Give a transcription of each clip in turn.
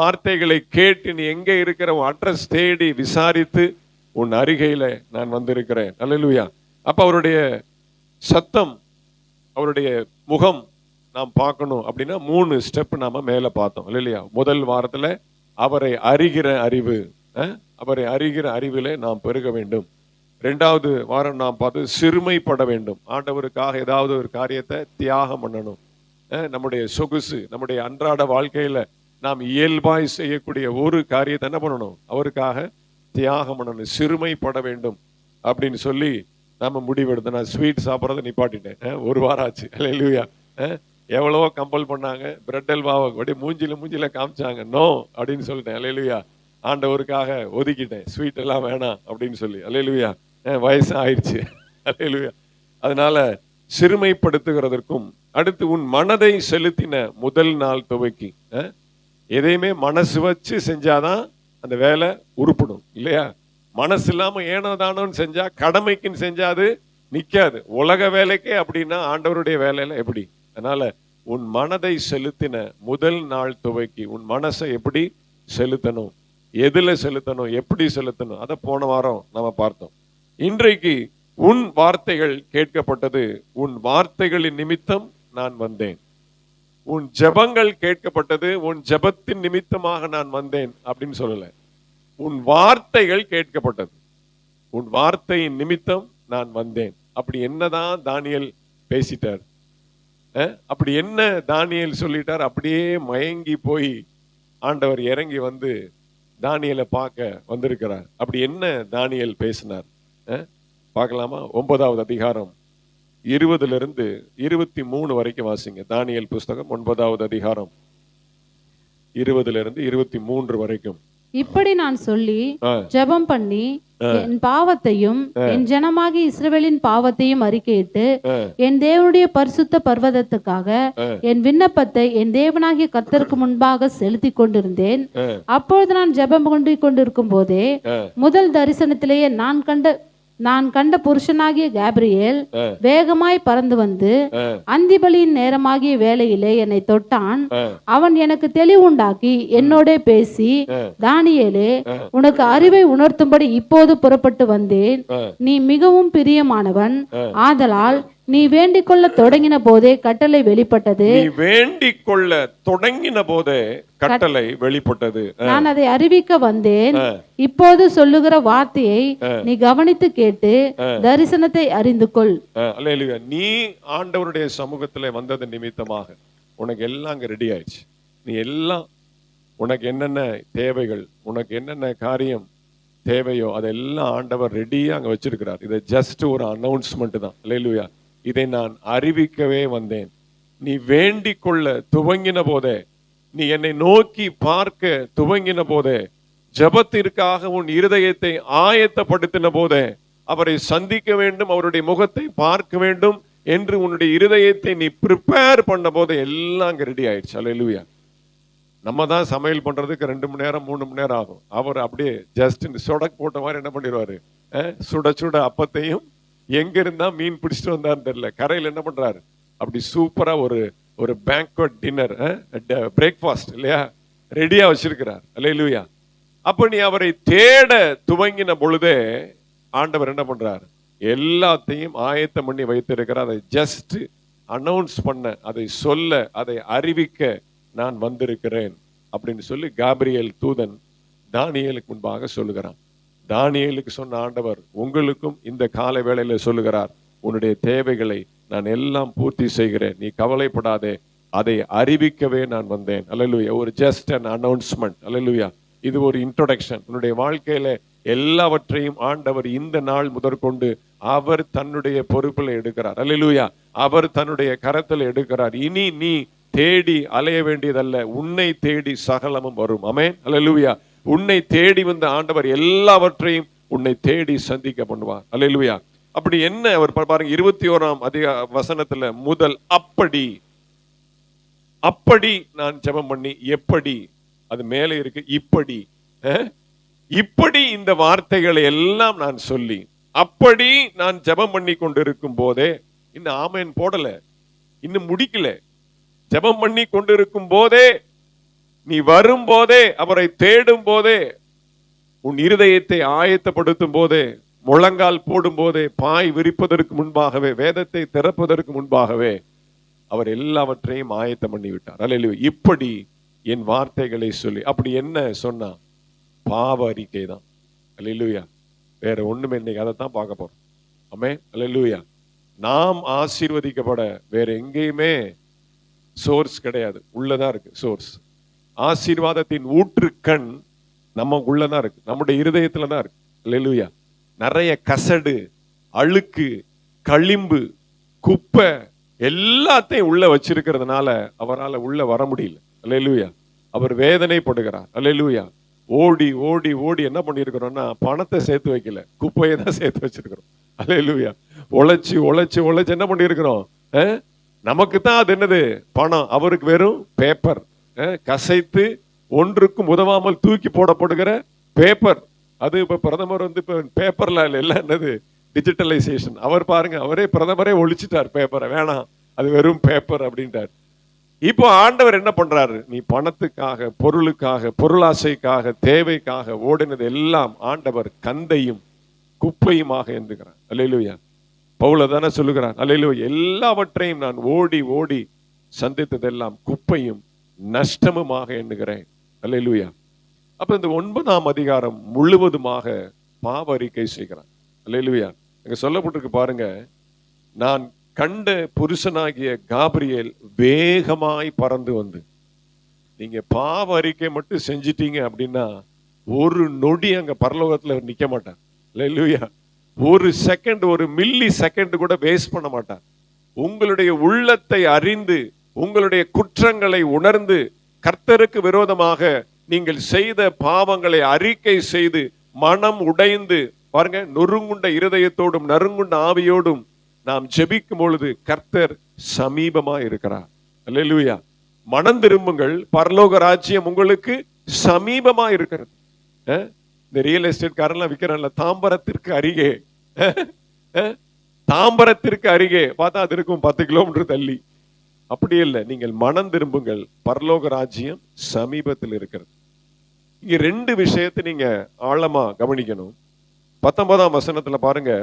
வார்த்தைகளை கேட்டு நீ எங்க இருக்கிற அட்ரஸ் தேடி விசாரித்து உன் அருகையில நான் வந்திருக்கிறேன். அல்லேலூயா. அப்ப அவருடைய சத்தம், அவருடைய முகம் நாம் பார்க்கணும் அப்படின்னா 3 ஸ்டெப் நாம மேல பார்த்தோம் இல்லையா? முதல் வாரத்துல அவரை அறிகிற அறிவு, அவரை அறிகிற அறிவிலே நாம் பெருக வேண்டும். 2வது வாரம் நாம் பார்த்து சிறுமைப்பட வேண்டும். ஆண்டவருக்காக ஏதாவது ஒரு காரியத்தை தியாகம் பண்ணணும். நம்முடைய சொகுசு, நம்முடைய அன்றாட வாழ்க்கையில நாம் இயல்பாய் செய்யக்கூடிய ஒரு காரியத்தை என்ன பண்ணணும்? அவருக்காக தியாகம் பண்ணணும், சிறுமைப்பட வேண்டும் அப்படின்னு சொல்லி நம்ம முடிவெடுத்தோம். நான் ஸ்வீட் சாப்பிட்றத நிப்பாட்டிட்டேன். 1 வாரம் ஆச்சு. அல்லேலூயா. எவ்வளவோ கம்பல் பண்ணாங்க, பிரெட் அல்வாவை அப்படியே மூஞ்சில காமிச்சாங்க. நோ அப்படின்னு சொல்லிட்டேன். அல்லேலூயா. ஆண்டவருக்காக ஒதுக்கிட்டேன், ஸ்வீட் எல்லாம் வேணாம் அப்படின்னு சொல்லி. அல்லேலூயா. வயசு ஆயிடுச்சு. அல்லேலூயா. அதனால சிறுமைப்படுத்துகிறதற்கும் அடுத்து உன் மனதை செலுத்தின முதல் நாள் துவக்கி, எதையுமே மனசு வச்சு செஞ்சாதான் அந்த வேலை உருப்படும் இல்லையா? மனசு இல்லாம ஏனோதானோன்னு செஞ்சா, கடமைக்குன்னு செஞ்சா அது நிக்காது. உலக வேலைக்கே அப்படின்னா ஆண்டவருடைய வேலையில எப்படி? அதனால உன் மனதை செலுத்தின முதல் நாள் துவக்கி உன் மனசை எப்படி செலுத்தணும், எதுல செலுத்தணும், எப்படி செலுத்தணும், அதை போன வாரம் நம்ம பார்த்தோம். இன்றைக்கு உன் வார்த்தைகள் கேட்கப்பட்டது, உன் வார்த்தைகளின் நிமித்தம் நான் வந்தேன். உன் ஜெபங்கள் கேட்கப்பட்டது, உன் ஜெபத்தின் நிமித்தமாக நான் வந்தேன் அப்படின்னு சொல்லல. உன் வார்த்தைகள் கேட்கப்பட்டது, உன் வார்த்தையின் நிமித்தம் நான் வந்தேன். அப்படி என்னதான் தானியேல் பேசிட்டார்? அப்படி என்ன தானியேல் சொல்லிட்டார்? அப்படியே மயங்கி போய் ஆண்டவர் இறங்கி வந்து தானியேலை பார்க்க வந்திருக்கிறார். அப்படி என்ன தானியேல் பேசினார் பார்க்கலாமா? 9வது அதிகாரம் 20 23 வரைக்கும் வாசிங்க. தானியேல் புஸ்தகம் 9வது அதிகாரம் 20 23 வரைக்கும். இப்படி நான் சொல்லி ஜெபம் பண்ணி என் பாவத்தையும் என் ஜனமாகி இஸ்ரவேலின் பாவத்தையும் அறிக்கையிட்டு என் தேவனுடைய பரிசுத்த பர்வதத்துக்காக என் விண்ணப்பத்தை என் தேவனாகிய கர்த்தருக்கு முன்பாக செலுத்தி கொண்டிருந்தேன். அப்பொழுது நான் ஜெபம் கொண்டிருக்கும் போதே முதல் தரிசனத்திலேயே நான் கண்ட புருஷனாகிய காபிரியேல் வேகமாய் பறந்து வந்து அந்திபலியின் நேரமாகிய வேளையிலே என்னை தொட்டான். அவன் எனக்கு தெளிவுண்டாக்கி என்னோட பேசி, தானியேலே, உனக்கு அறிவை உணர்த்தும்படி இப்போது புறப்பட்டு வந்தேன். நீ மிகவும் பிரியமானவன், ஆதலால் நீ வேண்டிக் கொள்ள தொடங்கின போதே கட்டளை வெளிப்பட்டது. நீ வேண்டிக் கொள்ள தொடங்கின போதே கட்டளை வெளிப்பட்டது. நான் அதை அறிவிக்க வந்தேன். இப்போது சொல்லுகிற வார்த்தையை நீ கவனித்து கேட்டு தரிசனத்தை அறிந்து கொள். அல்லேலூயா. நீ ஆண்டவருடைய சமூகத்துல வந்தது நிமித்தமாக உனக்கு எல்லாம் அங்க ரெடி ஆயிடுச்சு. நீ எல்லாம், உனக்கு என்னென்ன தேவைகள், உனக்கு என்னென்ன காரியம் தேவையோ அதெல்லாம் ஆண்டவர் ரெடியா அங்க வச்சிருக்கிறார். இது ஜஸ்ட் ஒரு அனௌன்ஸ்மெண்ட் தான். அல்லேலூயா. இதை நான் அறிவிக்கவே வந்தேன். நீ வேண்டிக் கொள்ள துவங்கின போதே, நீ என்னை நோக்கி பார்க்க துவங்கின போதே, ஜெபத்திற்காக உன் இருதயத்தை ஆயத்தப்படுத்தின போதே, அவரை சந்திக்க வேண்டும், அவருடைய முகத்தை பார்க்க வேண்டும் என்று உன்னுடைய இருதயத்தை நீ ப்ரிப்பேர் பண்ண போதே எல்லாம் அங்க ரெடி ஆயிடுச்சு. அல்லேலூயா. நம்ம தான் சமையல் பண்றதுக்கு 2 மணி நேரம் 3 மணி நேரம் ஆகும். அவர் அப்படியே ஜஸ்ட் சொடக் போட்ட மாதிரி என்ன பண்ணிடுவாரு, சுட சுட அப்பத்தையும் எங்க இருந்தா மீன் பிடிச்சிட்டு வந்தான்னு தெரியல, கரையில் என்ன பண்றாரு, அப்படி சூப்பரா ஒரு பேங்க்வெட் டின்னர், பிரேக்ஃபாஸ்ட் இல்லையா, ரெடியா வச்சிருக்கிறார். அல்லேலூயா. அப்ப நீ அவரை தேட துவங்கின பொழுதே ஆண்டவர் என்ன பண்றார், எல்லாத்தையும் ஆயத்தம் பண்ணி வைத்திருக்கிறார். அதை ஜஸ்ட் அனௌன்ஸ் பண்ண, அதை சொல்ல, அதை அறிவிக்க நான் வந்திருக்கிறேன் அப்படின்னு சொல்லி காபிரியேல் தூதன் தானியேலுக்கு முன்பாக சொல்லுகிறான். தானியேலுக்கு சொன்ன ஆண்டவர் உங்களுக்கு இந்த கால வேளையில சொல்லுகிறார், உன்னுடைய தேவைகளை நான் எல்லாம் பூர்த்தி செய்கிறேன், நீ கவலைப்படாதே, அதை அறிவிக்கவே நான் வந்தேன். அல்லேலூயா. ஒரு ஜஸ்ட் அன் அனௌன்ஸ்மெண்ட். அல்லேலூயா. இது ஒரு இன்ட்ரோடக்ஷன். உன்னுடைய வாழ்க்கையில எல்லாவற்றையும் ஆண்டவர் இந்த நாள் முதற்கொண்டு அவர் தன்னுடைய பொறுப்பில் எடுக்கிறார். அல்லேலூயா. அவர் தன்னுடைய கரத்தில் எடுக்கிறார். இனி நீ தேடி அலைய வேண்டியதல்ல, உன்னை தேடி சகலமும் வரும். ஆமென். அல்லேலூயா. உன்னை தேடி வந்த ஆண்டவர் எல்லாவற்றையும் உன்னை தேடி சந்திக்க பண்ணுவார். அல்லேலூயா. அப்படி என்ன அவர் பாருங்க, 21ஆம் வசனத்துல முதல் அப்படி நான் ஜெபம் பண்ணி, எப்படி அது மேலே இருக்கு, இப்படி இந்த வார்த்தைகளை எல்லாம் நான் சொல்லி, அப்படி நான் ஜெபம் பண்ணி கொண்டிருக்கும் போதே, இன்னும் ஆமென் போடல, இன்னும் முடிக்கல, ஜெபம் பண்ணி கொண்டிருக்கும் போதே நீ வரும்போதே, அவரை தேடும் போதே, உன் இருதயத்தை ஆயத்தப்படுத்தும் போதே, முழங்கால் போடும் போதே, பாய் விரிப்பதற்கு முன்பாகவே, வேதத்தை திறப்பதற்கு முன்பாகவே அவர் எல்லாவற்றையும் ஆயத்தம் பண்ணி விட்டார். அல்லேலூயா. இப்படி என் வார்த்தைகளை சொல்லி, அப்படி என்ன சொன்னா? பாவ அறிக்கை தான். அல்லேலூயா. வேற ஒண்ணுமே இன்னைக்கு அதைத்தான் பார்க்க போறோம். ஆமென். அல்லேலூயா. நாம் ஆசீர்வதிக்கப்பட வேற எங்கேயுமே சோர்ஸ் கிடையாது. உள்ளதான் இருக்கு சோர்ஸ். ஆசீர்வாதத்தின் ஊற்றுக்கண் நம்ம உள்ளதான் இருக்கு, நம்முடைய இருதயத்துல தான் இருக்கு. அல்லேலூயா. நிறைய கசடு, அழுக்கு, களிம்பு, குப்பை எல்லாத்தையும் உள்ள வச்சிருக்கிறதுனால அவரால் உள்ள வர முடியல. அல்லேலூயா. அவர் வேதனைப்படுகிறார். அல்லேலூயா. ஓடி ஓடி ஓடி என்ன பண்ணியிருக்கிறோம்னா, பணத்தை சேர்த்து வைக்கல, குப்பையை தான் சேர்த்து வச்சிருக்கிறோம். அல்லேலூயா. உழைச்சு உழைச்சு உழைச்சு என்ன பண்ணியிருக்கிறோம்? நமக்கு தான் அது என்னது? பணம். அவருக்கு வெறும் பேப்பர், கசைத்து ஒன்றுக்கும் உதவாமல் தூக்கி போடப்படுகிற பேப்பர். அது இப்ப பிரதமர் வந்து இப்ப பேப்பர்ல எல்லாம் என்னது? டிஜிட்டலைசேஷன். அவர் பாருங்க, அவரே பிரதமரே ஒழிச்சிட்டார் பேப்பரை. வேணாம், அது வெறும் பேப்பர் அப்படின்ட்டார். இப்போ ஆண்டவர் என்ன பண்றாரு? நீ பணத்துக்காக, பொருளுக்காக, பொருளாசைக்காக, தேவைக்காக ஓடினது எல்லாம் ஆண்டவர் கந்தையும் குப்பையுமாக எண்ணுகிறார். அல்லேலூயா. பவுல தானே சொல்லுகிறார். அல்லேலூயா. எல்லாவற்றையும் நான் ஓடி ஓடி சந்தித்ததெல்லாம் குப்பையும் நஷ்டமுமாக எண்ணுகிறேன். அல்லேலூயா. அப்ப இந்த 9ஆம் அதிகாரம் முழுவதுமாக பாவ அறிக்கை செய்கிறார். அல்லேலூயா. அங்க சொல்லப்பட்டிருக்கு பாருங்க, நான் கண்ட புருஷனாகிய காபிரியேல் வேகமாய் பறந்து வந்து. நீங்க பாவ அறிக்கை மட்டும் செஞ்சிட்டீங்க அப்படின்னா ஒரு நொடி அங்க பரலோகத்துல நிக்க மாட்டார். அல்லேலூயா. ஒரு செகண்ட், ஒரு மில்லி செகண்ட் கூட வேஸ்ட் பண்ண மாட்டார். உங்களுடைய உள்ளத்தை அறிந்து, உங்களுடைய குற்றங்களை உணர்ந்து, கர்த்தருக்கு விரோதமாக நீங்கள் செய்த பாவங்களை அறிக்கை செய்து, மனம் உடைந்து பாருங்க, நொறுங்குண்ட இருதயத்தோடும் நறுங்குண்ட ஆவியோடும் நாம் ஜெபிக்கும் பொழுது கர்த்தர் சமீபமா இருக்கிறார். அல்லேலூயா. மனம் திரும்புங்கள், பரலோக ராஜ்யம் உங்களுக்கு சமீபமா இருக்கிறது. இந்த ரியல் எஸ்டேட் காரெல்லாம் விற்கிறான்ல, தாம்பரத்திற்கு அருகே, தாம்பரத்திற்கு அருகே பார்த்தா அது இருக்கும் 10 கிலோமீட்டர் தள்ளி. அப்படி இல்லை, நீங்கள் மனம் திரும்புங்கள், பரலோக ராஜ்யம் சமீபத்தில் இருக்கிறது. இங்க 2 விஷயத்தை நீங்க ஆழமா கவனிக்கணும். 19ஆம் வசனத்துல பாருங்க,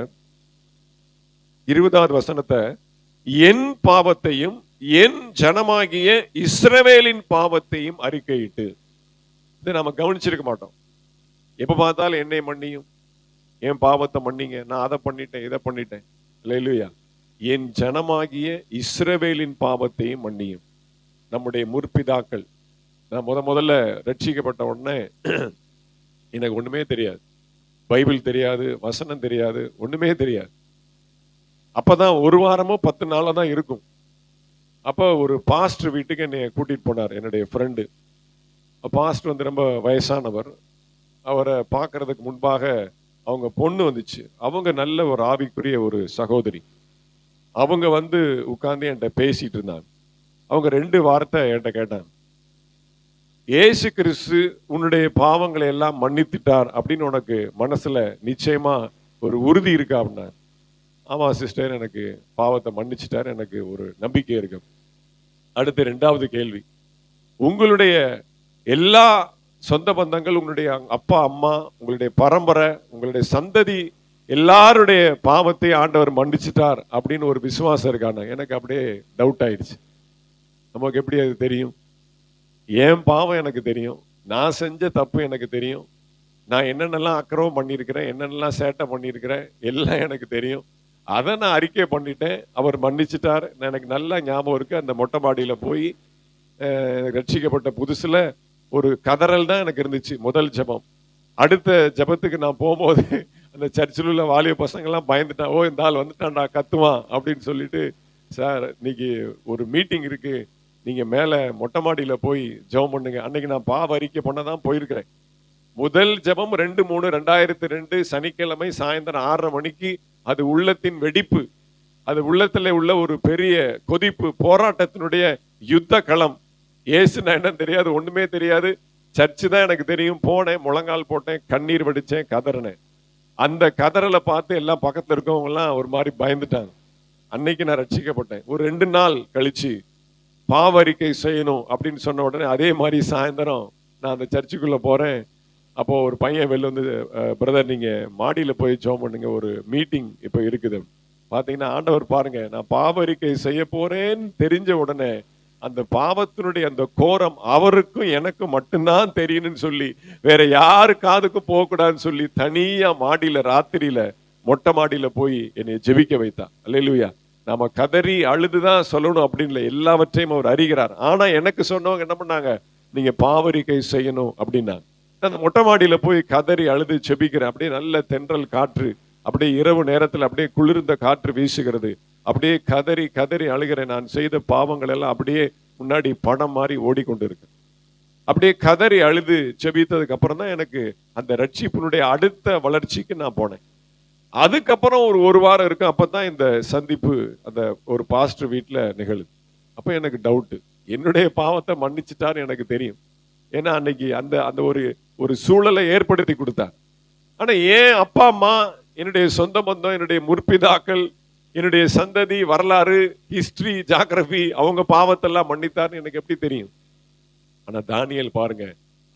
20வது வசனத்தை, என் பாவத்தையும் என் ஜனமாகிய இஸ்ரவேலின் பாவத்தையும் அறிக்கையிட்டு. இதை நாம கவனிச்சிருக்க மாட்டோம். எப்ப பார்த்தாலும் என்னை மன்னியும், என் பாவத்தை மன்னிங்க, நான் அதை பண்ணிட்டேன் இதை பண்ணிட்டேன். அல்லேலூயா. என் ஜனமாகிய இஸ்ரவேலின் பாவத்தையும் மன்னியும். நம்முடைய முற்பிதாக்கள், நான் முதல்ல ரட்சிக்கப்பட்ட உடனே எனக்கு ஒண்ணுமே தெரியாது, பைபிள் தெரியாது, வசனம் தெரியாது, ஒண்ணுமே தெரியாது. அப்பதான் 1 வாரமோ 10 நாளோ தான் இருக்கும். அப்போ ஒரு பாஸ்டர் வீட்டுக்கு என்னை கூட்டிட்டு போனார், என்னுடைய ஃப்ரெண்டு. பாஸ்டர் வந்து ரொம்ப வயசானவர். அவரை பார்க்கறதுக்கு முன்பாக அவங்க பொண்ணு வந்துச்சு. அவங்க நல்ல ஒரு ஆவிக்குரிய ஒரு சகோதரி. அவங்க வந்து உட்கார்ந்து என்கிட்ட பேசிட்டு இருந்தாங்க. அவங்க 2 வார்த்தை என்கிட்ட கேட்டாங்க. இயேசு கிறிஸ்து உன்னுடைய பாவங்களை எல்லாம் மன்னித்துட்டார் அப்படின்னு உனக்கு மனசுல நிச்சயமா ஒரு உறுதி இருக்கா அப்படின்னா? ஆமா சிஸ்டர், எனக்கு பாவத்தை மன்னிச்சிட்டார், எனக்கு ஒரு நம்பிக்கை இருக்கு. அடுத்த 2வது கேள்வி, உங்களுடைய எல்லா சொந்த பந்தங்கள், உங்களுடைய அப்பா அம்மா, உங்களுடைய பரம்பரை, உங்களுடைய சந்ததி எல்லாருடைய பாவத்தை ஆண்டவர் மன்னிச்சிட்டார் அப்படின்னு ஒரு விசுவாசம் இருக்கான? எனக்கு அப்படியே டவுட் ஆயிடுச்சு. நமக்கு எப்படி அது தெரியும்? என் பாவம் எனக்கு தெரியும், நான் செஞ்ச தப்பு எனக்கு தெரியும், நான் என்னென்னலாம் அக்கிரமம் பண்ணியிருக்கிறேன், என்னென்னலாம் சேட்டை பண்ணியிருக்கிறேன், எல்லாம் எனக்கு தெரியும். அதை நான் அறிக்கை பண்ணிட்டேன், அவர் மன்னிச்சிட்டார். எனக்கு நல்லா ஞாபகம் இருக்கு, அந்த மொட்டை மாடியில போய் ரட்சிக்கப்பட்ட புதுசுல ஒரு கதறல் தான் எனக்கு இருந்துச்சு, முதல் ஜெபம். அடுத்த ஜெபத்துக்கு நான் போகும்போது அந்த சர்ச்சில் உள்ள வாலிப பசங்கள்லாம் பயந்துட்டான். ஓ, இந்த ஆள் வந்துட்டான்டா, கத்துவான் அப்படின்னு சொல்லிட்டு, சார் இன்னைக்கு ஒரு மீட்டிங் இருக்கு, நீங்க மேல மொட்டை மாடியில போய் ஜெபம் பண்ணுங்க. அன்னைக்கு நான் பாவ அறிக்கை பண்ணதான் போயிருக்கிறேன். முதல் ஜெபம் 2/3/2002 சனிக்கிழமை சாயந்தரம் 6:30 மணிக்கு. அது உள்ளத்தின் வெடிப்பு, அது உள்ளத்துல உள்ள ஒரு பெரிய கொதிப்பு, போராட்டத்தினுடைய யுத்த களம். ஏசுனா என்ன தெரியாது, ஒண்ணுமே தெரியாது, சர்ச்சு தான் எனக்கு தெரியும். போனேன், முழங்கால் போட்டேன், கண்ணீர் வடிச்சேன், கதறினேன். அந்த கதறலை பார்த்து எல்லாம் பக்கத்துல இருக்கவங்க எல்லாம் ஒரு மாதிரி பயந்துட்டாங்க. அன்னைக்கு நான் ரட்சிக்கப்பட்டேன். ஒரு 2 நாள் கழிச்சு பாவ அறிக்கை செய்யணும் அப்படின்னு சொன்ன உடனே அதே மாதிரி சாயந்தரம் நான் அந்த சர்ச்சுக்குள்ள போறேன். அப்போ ஒரு பையன் வெளில வந்து, பிரதர் நீங்க மாடியில போய் ஜெபம் பண்ணுங்க, ஒரு மீட்டிங் இப்போ இருக்குது. பாத்தீங்கன்னா ஆண்டவர் பாருங்க, நான் பாவ அறிக்கை செய்ய போறேன்னு தெரிஞ்ச உடனே அந்த பாவத்தினுடைய அந்த கோரம் அவருக்கும் எனக்கும் மட்டும்தான் தெரியணும்னு சொல்லி, வேற யாரு காதுக்கும் போகக்கூடாதுன்னு சொல்லி தனியா மாடியில ராத்திரியில மொட்டை மாடியில போய் என்னை ஜெபிக்க வைத்தான். அல்லேலூயா. நாம கதறி அழுதுதான் சொல்லணும் அப்படின்னு இல்லை, எல்லாவற்றையும் அவர் அறிகிறார். ஆனா எனக்கு சொன்னவங்க என்ன பண்ணாங்க, நீங்க பாவரிக்கை செய்யணும் அப்படின்னா அந்த மொட்டை மாடியில போய் கதறி அழுது ஜெபிக்கிறேன். அப்படியே நல்ல தென்றல் காற்று, அப்படியே இரவு நேரத்தில் அப்படியே குளிர்ந்த காற்று வீசுகிறது. அப்படியே கதறி கதறி அழுகிறேன். நான் செய்த பாவங்கள் எல்லாம் அப்படியே முன்னாடி படம் மாதிரி ஓடிக்கொண்டு இருக்கு. அப்படியே கதறி அழுது ஜெபித்ததுக்கு அப்புறம் தான் எனக்கு அந்த ரட்சிப்பினுடைய அடுத்த வளர்ச்சிக்கு நான் போனேன். அதுக்கப்புறம் ஒரு வாரம் இருக்கு. அப்பதான் இந்த சந்திப்பு அந்த ஒரு பாஸ்டர் வீட்டுல நிகழுது. அப்ப எனக்கு டவுட், என்னுடைய பாவத்தை மன்னிச்சுட்டான்னு எனக்கு தெரியும். ஏன்னா அன்னைக்கு அந்த அந்த ஒரு சூழலை ஏற்படுத்தி கொடுத்தார். ஆனா ஏன் அப்பா அம்மா, என்னுடைய சொந்த பந்தம், என்னுடைய முற்பிதாக்கள், என்னுடைய சந்ததி வரலாறு, ஹிஸ்டரி, ஜியோகிராபி, அவங்க பாவத்தெல்லாம் மன்னித்தார்னு எனக்கு எப்படி தெரியும்? ஆனா தானியேல் பாருங்க,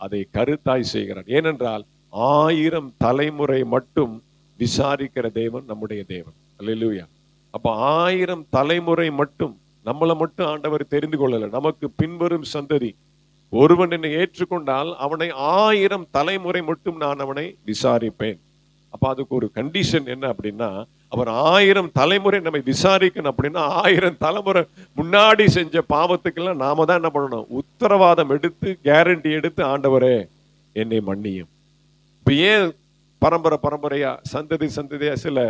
அதை கருத்தாய் செய்கிறான். ஏனென்றால் 1000 தலைமுறை மட்டும் விசாரிக்கிற தேவன் நம்முடைய தேவன். அல்லேலூயா. அப்ப 1000 தலைமுறை மட்டும், நம்மளை மட்டும் ஆண்டவர் தெரிந்து கொள்ளல, நமக்கு பின்வரும் சந்ததி ஒருவன் என்னை ஏற்றுக்கொண்டால் அவனை 1000 தலைமுறை மட்டும் நான் அவனை விசாரிப்பேன். அப்ப அதுக்கு ஒரு கண்டிஷன் என்ன அப்படின்னா, அவர் 1000 தலைமுறை நம்மை விசாரிக்கணும். அப்படின்னா 1000 தலைமுறை முன்னாடி செஞ்ச பாவத்துக்கெல்லாம் நாம தான் என்ன பண்ணணும், உத்தரவாதம் எடுத்து கேரண்டி எடுத்து, ஆண்டவரே என்னை மன்னியும். இப்ப ஏன் பரம்பரை பரம்பரையா சந்ததி சந்ததியா சில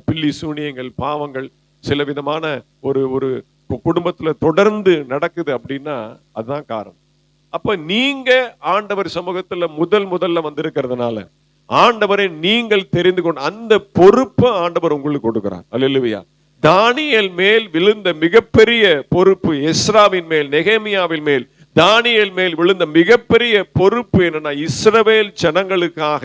பில்லி சூனியங்கள், பாவங்கள், சில விதமான ஒரு குடும்பத்துல தொடர்ந்து நடக்குது அப்படின்னா அதுதான் காரணம். அப்ப நீங்க ஆண்டவர் சமூகத்துல முதல்ல வந்திருக்கிறதுனால ஆண்டவரை நீங்கள் தெரிந்து கொண்டு அந்த பொறுப்பை ஆண்டவர் உங்களுக்கு கொடுக்கிறார். அல்லேலூயா. தானியேல் மேல் விழுந்த மிகப்பெரிய பொறுப்பு, எஸ்ராவின் மேல், நெகேமியாவின் மேல், தானியேல் மேல் விழுந்த மிகப்பெரிய பொறுப்பு என்னன்னா, இஸ்ரவேல் ஜனங்களுக்காக,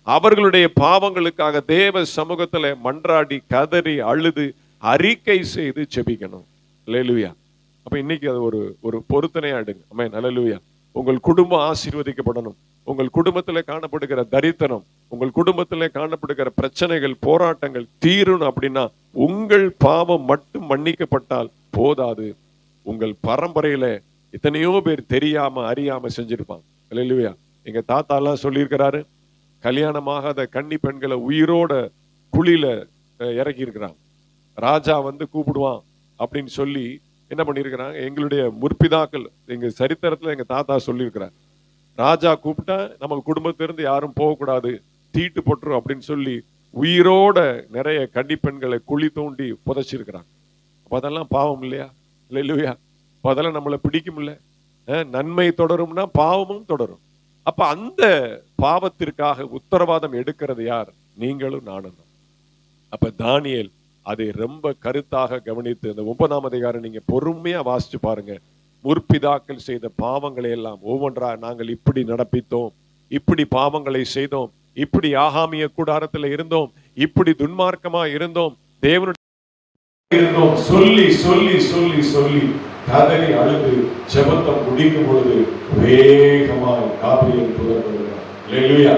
அவர்களுடைய பாவங்களுக்காக தேவ சமூகத்துல மன்றாடி கதறி அழுது அறிக்கை செய்து ஜெபிக்கணும். அல்லேலூயா. அப்ப இன்னைக்கு அது ஒரு பொருத்தனையா எடுங்க. ஆமென். அல்லேலூயா. உங்கள் குடும்பம் ஆசீர்வதிக்கப்படணும். உங்கள் குடும்பத்துல காணப்படுகிற தரித்திரம், உங்கள் குடும்பத்துல காணப்படுகிற பிரச்சனைகள், போராட்டங்கள் தீரணும் அப்படின்னா உங்கள் பாவம் மட்டும் மன்னிக்கப்பட்டால் போதாது. உங்கள் பரம்பரையில எத்தனையோ பேர் தெரியாம அறியாம செஞ்சிருப்பாங்க. அல்லேலூயா. எங்க தாத்தா எல்லாம் சொல்லியிருக்கிறாரு, கல்யாணமாகாத கன்னி பெண்களை உயிரோட குழியில இறக்கி இருக்கிறாங்க. ராஜா வந்து கூப்பிடுவான் அப்படின்னு சொல்லி என்ன பண்ணிருக்கிறாங்க, எங்களுடைய முற்பிதாக்கள், எங்க சரித்திரத்துல எங்க தாத்தா சொல்லியிருக்கிறார், ராஜா கூப்பிட்டா நம்ம குடும்பத்திலிருந்து யாரும் போகக்கூடாது, தீட்டு போட்டுரும் அப்படின்னு சொல்லி உயிரோட நிறைய கன்னி பெண்களை குழி தோண்டி புதைச்சிருக்கிறாங்க. அப்ப அதெல்லாம் பாவம் இல்லையா? இல்லையா? அதெல்லாம் நம்மளை பிடிக்கும் இல்ல. நன்மை தொடரும்னா பாவமும் தொடரும். அப்ப அந்த பாவத்திற்காக உத்தரவாதம் எடுக்கிறது யார்? நீங்களும் நானும். அப்ப தானியேல் அதை ரொம்ப கருத்தாக கவனித்து, அந்த 9ஆம் அதிகாரம் நீங்க பொறுமையா வாசிச்சு பாருங்க. முற்பிதாக்கள் செய்த பாவங்களை எல்லாம் ஒவ்வொன்றா, நாங்கள் இப்படி நடப்பித்தோம், இப்படி பாவங்களை செய்தோம், இப்படி ஆகாமிய கூடாரத்துல இருந்தோம், இப்படி துன்மார்க்கமா இருந்தோம், தேவனுடைய இருந்தோம் சொல்லி சொல்லி சொல்லி சொல்லி கதறி அழுது ஜெபத்தை முடிக்கும் பொழுது வேகமாய் காபிரியல் புறப்படுகிறார். அல்லேலூயா.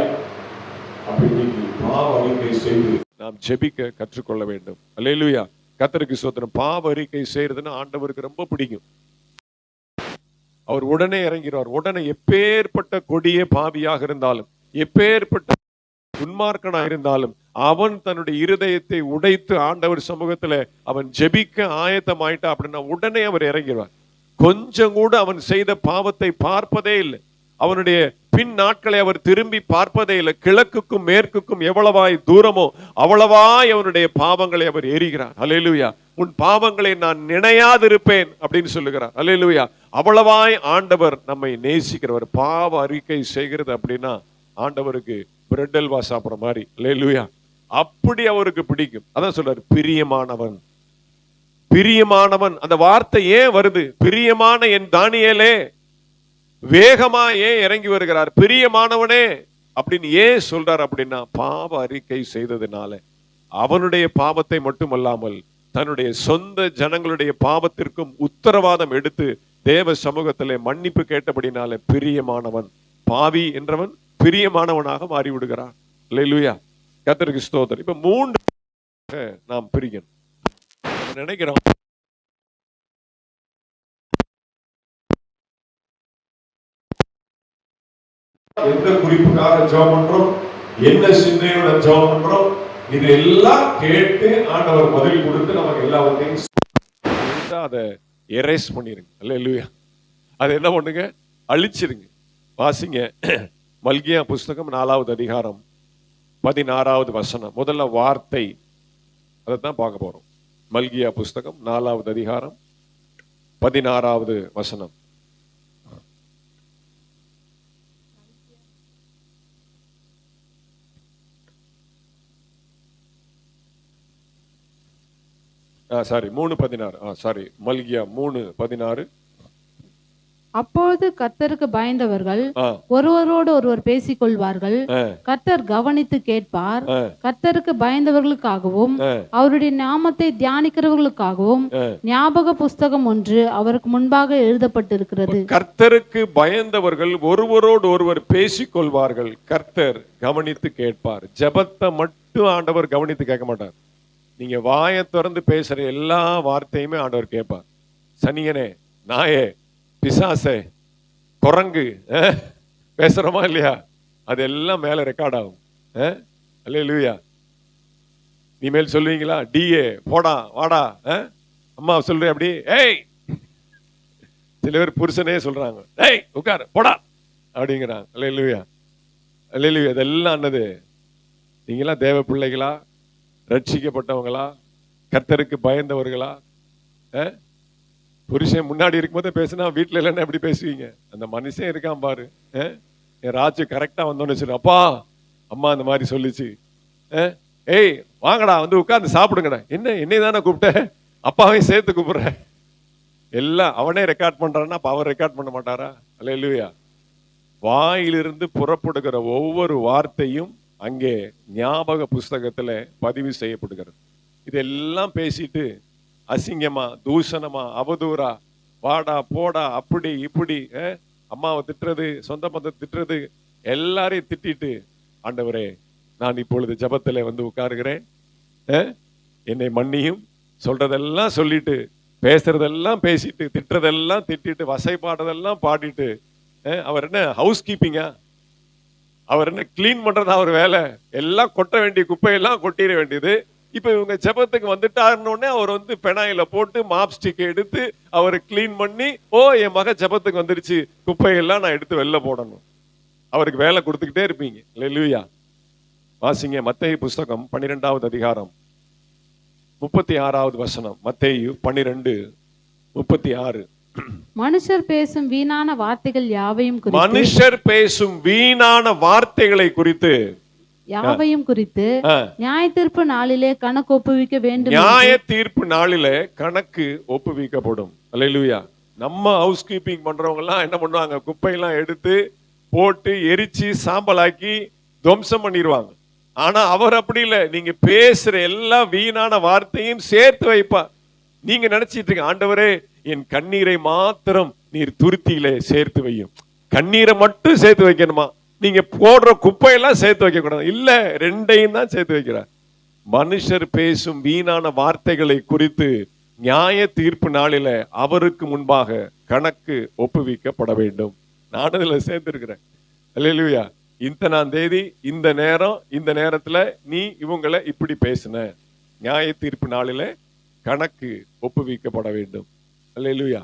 அப்படி இன்னைக்கு பாவ அறிக்கை செய்து நாம் ஜெபிக்க கற்றுக்கொள்ள வேண்டும். அல்லேலூயா. கர்த்தருக்கு ஸ்தோத்திரம். பாவ அறிக்கை செய்யறதுன்னா ஆண்டவருக்கு ரொம்ப பிடிக்கும். அவர் உடனே இறங்கிறார். உடனே எப்பேற்பட்ட கொடிய பாவியாக இருந்தாலும், எப்பேற்பட்ட துன்மார்க்கனா இருந்தாலும், அவன் தன்னுடைய இருதயத்தை உடைத்து ஆண்டவர் சமூகத்துல அவன் ஜெபிக்க ஆயத்தமாயிட்டா அப்படின்னா உடனே அவர் இறங்கிறார். கொஞ்சம் கூட அவன் செய்த பாவத்தை பார்ப்பதே இல்லை. அவனுடைய பின் நாட்களை அவர் திரும்பி பார்ப்பதே இல்லை. கிழக்குக்கும் மேற்குக்கும் எவ்வளவாய் தூரமோ அவ்வளவாய் அவனுடைய பாவங்களை அவர் எரிகிறார். அல்லேலூயா. உன் பாவங்களை நான் நினையாதிருப்பேன் அப்படின்னு சொல்லுகிறார். அல்லேலூயா. அவ்வளவாய் ஆண்டவர் நம்மை நேசிக்கிறவர். பாவ அறிக்கை செய்கிறது அப்படின்னா ஆண்டவருக்கு பிரெட் அல்வா சாப்பிடுற மாதிரி. அல்லேலூயா. அப்படி அவருக்கு பிடிக்கும். அதான் சொல்றாரு, பிரியமானவன். பிரியமானவன் அந்த வார்த்தை ஏன் வருது? பிரியமான என் தானியேலே வேகமா ஏன் இறங்கி வருகிறார்? பிரியமானவனே அப்படின்னு ஏன் சொல்றார் அப்படின்னா, பாவ அறிக்கை செய்ததுனால அவனுடைய பாவத்தை மட்டுமல்லாமல் தன்னுடைய சொந்த ஜனங்களுடைய பாவத்திற்கும் உத்தரவாதம் எடுத்து தேவ சமூகத்திலே மன்னிப்பு கேட்டபடினாலே பிரியமானவன், பாவி என்றவன் பிரியமானவனாக மாறிவிடுகிறான். அல்லேலூயா, கர்த்தருக்கு ஸ்தோத்திரம். இப்ப 3 நாம் பிரிக்கணும். நினைக்கிறோம் எந்த குறிப்புக்காக ஜெபம் பண்றோம், என்ன சிந்தையோட ஜெபம் பண்றோம், இது எல்லாம் கேட்டு ஆண்டவர் பதில் கொடுத்து நமக்கு எல்லாத்தையும் அதை எரேஸ் பண்ணிருங்க. அல்லேலூயா. அது என்ன பண்ணுங்க, அழிச்சிருங்க. வாசிங்க மல்கியா புஸ்தகம் 4வது அதிகாரம் 16வது வசனம். முதல்ல வார்த்தை, அதைத்தான் பார்க்க போறோம். மல்கியா புஸ்தகம் 4வது அதிகாரம் 16வது வசனம். சாரி 3:16. சாரி, மல்கியா 3:16. அப்பொழுது கர்த்தருக்கு பயந்தவர்கள் ஒருவரோடு ஒருவர் பேசிக் கொள்வார்கள். கர்த்தர் கவனித்து கேட்பார். கர்த்தருக்கு பயந்தவர்களுக்காகவும் அவருடைய நாமத்தை தியானிக்கிறவர்களுக்காகவும் ஞாபக புஸ்தகம் ஒன்று அவருக்கு முன்பாக எழுதப்பட்டிருக்கிறது. கர்த்தருக்கு பயந்தவர்கள் ஒருவரோடு ஒருவர் பேசிக் கொள்வார்கள். கர்த்தர் கவனித்து கேட்பார். ஜெபத்தை மட்டும் ஆண்டவர் கவனித்து கேட்க மாட்டார். நீங்க வாயை திறந்து பேசுற எல்லா வார்த்தையுமே ஆண்டவர் கேட்பார். சனியனே, நாயே, பிசாசே, குரங்கு பேசுறோமா இல்லையா, அதெல்லாம் மேல ரெக்கார்ட் ஆகும். அல்லேலூயா. இனிமேல் சொல்லுவீங்களா, டிஏ போடா வாடா, அம்மா சொல்றேன் அப்படி, ஏய். சில பேர் புருஷனே சொல்றாங்க, ஏய் உட்கார் போடா அப்படிங்கிறாங்க. அல்லேலூயா, அல்லேலூயா. இதெல்லாம் என்னது, நீங்களாம் தேவ பிள்ளைகளா, ரட்சிக்கப்பட்டவங்களா, கர்த்தருக்கு பயந்தவர்களா? புருஷன் முன்னாடி இருக்கும்போது பேசினா வீட்டுல இல்லைன்னா எப்படி பேசுவீங்க? அந்த மனுஷன் இருக்கான் பாரு, என் ராஜு கரெக்டா வந்தோன்னு சொல்லு, அப்பா அம்மா அந்த மாதிரி சொல்லிச்சு, ஏய் வாங்கடா வந்து உட்கார்ந்து சாப்பிடுங்கடா. என்னை தானே கூப்பிட்ட, அப்பாவையும் சேர்த்து கூப்பிடுற. எல்லாம் அவனே ரெக்கார்ட் பண்றான்னா அப்ப அவர் ரெக்கார்ட் பண்ண மாட்டாரா? அல்லேலூயா. வாயிலிருந்து புறப்படுகிற ஒவ்வொரு வார்த்தையும் அங்கே ஞாபக புஸ்தகத்துல பதிவு செய்யப்படுகிறது. இதெல்லாம் பேசிட்டு அசிங்கமா, தூஷணமா, அவதூறா, வாடா போடா, அப்படி இப்படி, அம்மாவை திட்டுறது, சொந்த பந்தத்தை திட்டுறது, எல்லாரையும் திட்டிட்டு, ஆண்டவரே நான் இப்பொழுது ஜெபத்துல வந்து உட்காருகிறேன், என்னை மன்னியும், சொல்றதெல்லாம் சொல்லிட்டு, பேசுறதெல்லாம் பேசிட்டு, திட்டுறதெல்லாம் திட்டிட்டு, வசைப்பாடுறதெல்லாம் பாடிட்டு, அவர் என்ன ஹவுஸ் கீப்பிங்கா? அவர் என்ன கிளீன் பண்றது அவர் வேலை? எல்லாம் கொட்ட வேண்டிய குப்பையெல்லாம் கொட்டிட வேண்டியது. இப்ப இவங்க ஜெபத்துக்கு வந்துட்டாருன்னு அவர் வந்து பெனாயில போட்டு மாப் ஸ்டிக் எடுத்து அவரை கிளீன் பண்ணி, ஓ என் மக ஜெபத்துக்கு வந்துருச்சு, குப்பையெல்லாம் நான் எடுத்து வெளில போடணும். அவருக்கு வேலை கொடுத்துக்கிட்டே இருப்பீங்க. அல்லேலூயா. வாசிங்க மத்தேயு புஸ்தகம் 12வது அதிகாரம் 36வது வசனம். மத்தேயு 12:36. மனுஷர் பேசும் வீணான வார்த்தைகள் யாவையும் குறித்து, மனுஷர் பேசும் வீணான வார்த்தைகளை குறித்து, யாவையும் குறித்து நியாய தீர்ப்பு நாளிலே கணக்கு ஒப்புவிக்க வேண்டும். நியாய தீர்ப்பு நாளிலே கணக்கு ஒப்புவிக்கப்படும். அல்லேலூயா. நம்ம ஹவுஸ் கீப்பிங் பண்றவங்க எல்லாம் என்ன பண்ணுவாங்க, குப்பையெல்லாம் எடுத்து போட்டு எரிச்சு சாம்பலாக்கி துவம்சம் பண்ணிடுவாங்க. ஆனா அவர் அப்படி இல்லை. நீங்க பேசுற எல்லா வீணான வார்த்தையும் சேர்த்து வைப்பார். நீங்க நினைச்சிட்டு இருக்க, ஆண்டவரே என் கண்ணீரை மாத்திரம் நீர் துருத்தியிலே சேர்த்து வையும். கண்ணீரை மட்டும் சேர்த்து வைக்கணுமா? நீங்க போடுற குப்பையெல்லாம் சேர்த்து வைக்க கூடாது. இல்ல, ரெண்டையும் தான் சேர்த்து வைக்கிறார். மனுஷர் பேசும் வீணான வார்த்தைகளை குறித்து நியாய தீர்ப்பு நாளில அவருக்கு முன்பாக கணக்கு ஒப்புவிக்கப்பட வேண்டும். நான் இதுல சேர்த்திருக்கிறேன். அல்லேலூயா. இத்தனாம் தேதி இந்த நேரம், இந்த நேரத்துல நீ இவங்களை இப்படி பேசின, நியாய தீர்ப்பு நாளில கணக்கு ஒப்புவிக்கப்பட வேண்டும். அல்லேலூயா.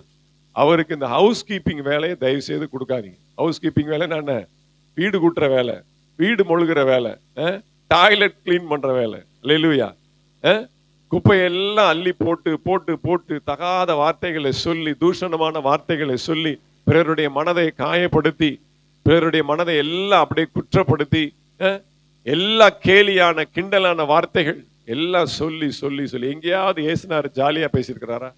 அவருக்கு இந்த ஹவுஸ் கீப்பிங் வேலையை தயவு செய்து கொடுக்காதீங்க. ஹவுஸ் கீப்பிங் வேலை என்ன? வீடு கூட்டுற வேலை, வீடு மொழுகிற வேலை, டாய்லெட் கிளீன் பண்ற வேலை. அல்லேலூயா. குப்பையெல்லாம் அள்ளி போட்டு போட்டு போட்டு தகாத வார்த்தைகளை சொல்லி, தூஷணமான வார்த்தைகளை சொல்லி, பிறருடைய மனதை காயப்படுத்தி, பிறருடைய மனதை எல்லாம் அப்படியே குற்றப்படுத்தி, எல்லா கேலியான கிண்டலான வார்த்தைகள் எல்லாம் சொல்லி சொல்லி சொல்லி, எங்கேயாவது ஏசுனாரு ஜாலியா பேசியிருக்கிறாரா?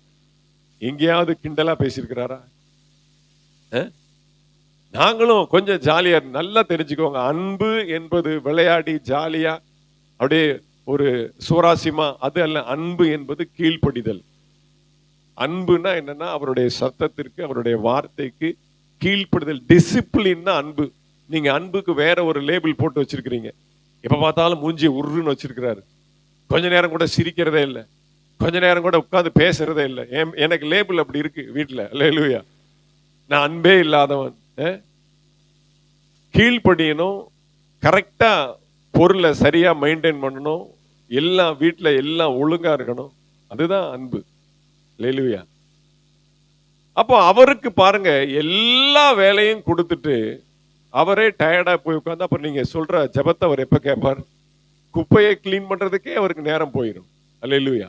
எங்கேயாவது கிண்டலா பேசியிருக்கிறாரா? நாங்களும் கொஞ்சம் ஜாலியா, நல்லா தெரிஞ்சுக்கோங்க, அன்பு என்பது விளையாடி ஜாலியா அப்படியே ஒரு சுவராசியமா அது அல்ல. அன்பு என்பது கீழ்ப்படிதல். அன்புனா என்னன்னா அவருடைய சத்தத்திற்கு, அவருடைய வார்த்தைக்கு கீழ்ப்படுதல். டிசிப்ளின் அன்பு. நீங்க அன்புக்கு வேற ஒரு லேபிள் போட்டு வச்சிருக்கிறீங்க. எப்ப பார்த்தாலும் மூஞ்சி உருன்னு வச்சிருக்கிறாரு, கொஞ்ச நேரம் கூட சிரிக்கிறதே இல்லை, கொஞ்ச நேரம் கூட உட்கார்ந்து பேசுறதே இல்லை. எனக்கு லேபிள் அப்படி இருக்கு வீட்டுல. அல்லேலூயா. நான் அன்பே இல்லாதவன். கீழ்ப்படியணும், கரெக்டா பொருளை சரியா மெயின்டைன் பண்ணணும், எல்லாம் வீட்டுல எல்லாம் ஒழுங்கா இருக்கணும். அதுதான் அன்பு. அல்லேலூயா. அப்போ அவருக்கு பாருங்க எல்லா வேலையும் கொடுத்துட்டு அவரே டயர்டா போய் உட்கார்ந்து அப்புறம் நீங்க சொல்ற ஜெபத்தை அவர் எப்ப கேட்பார்? குப்பையை கிளீன் பண்றதுக்கே அவருக்கு நேரம் போயிடும். அல்லேலூயா.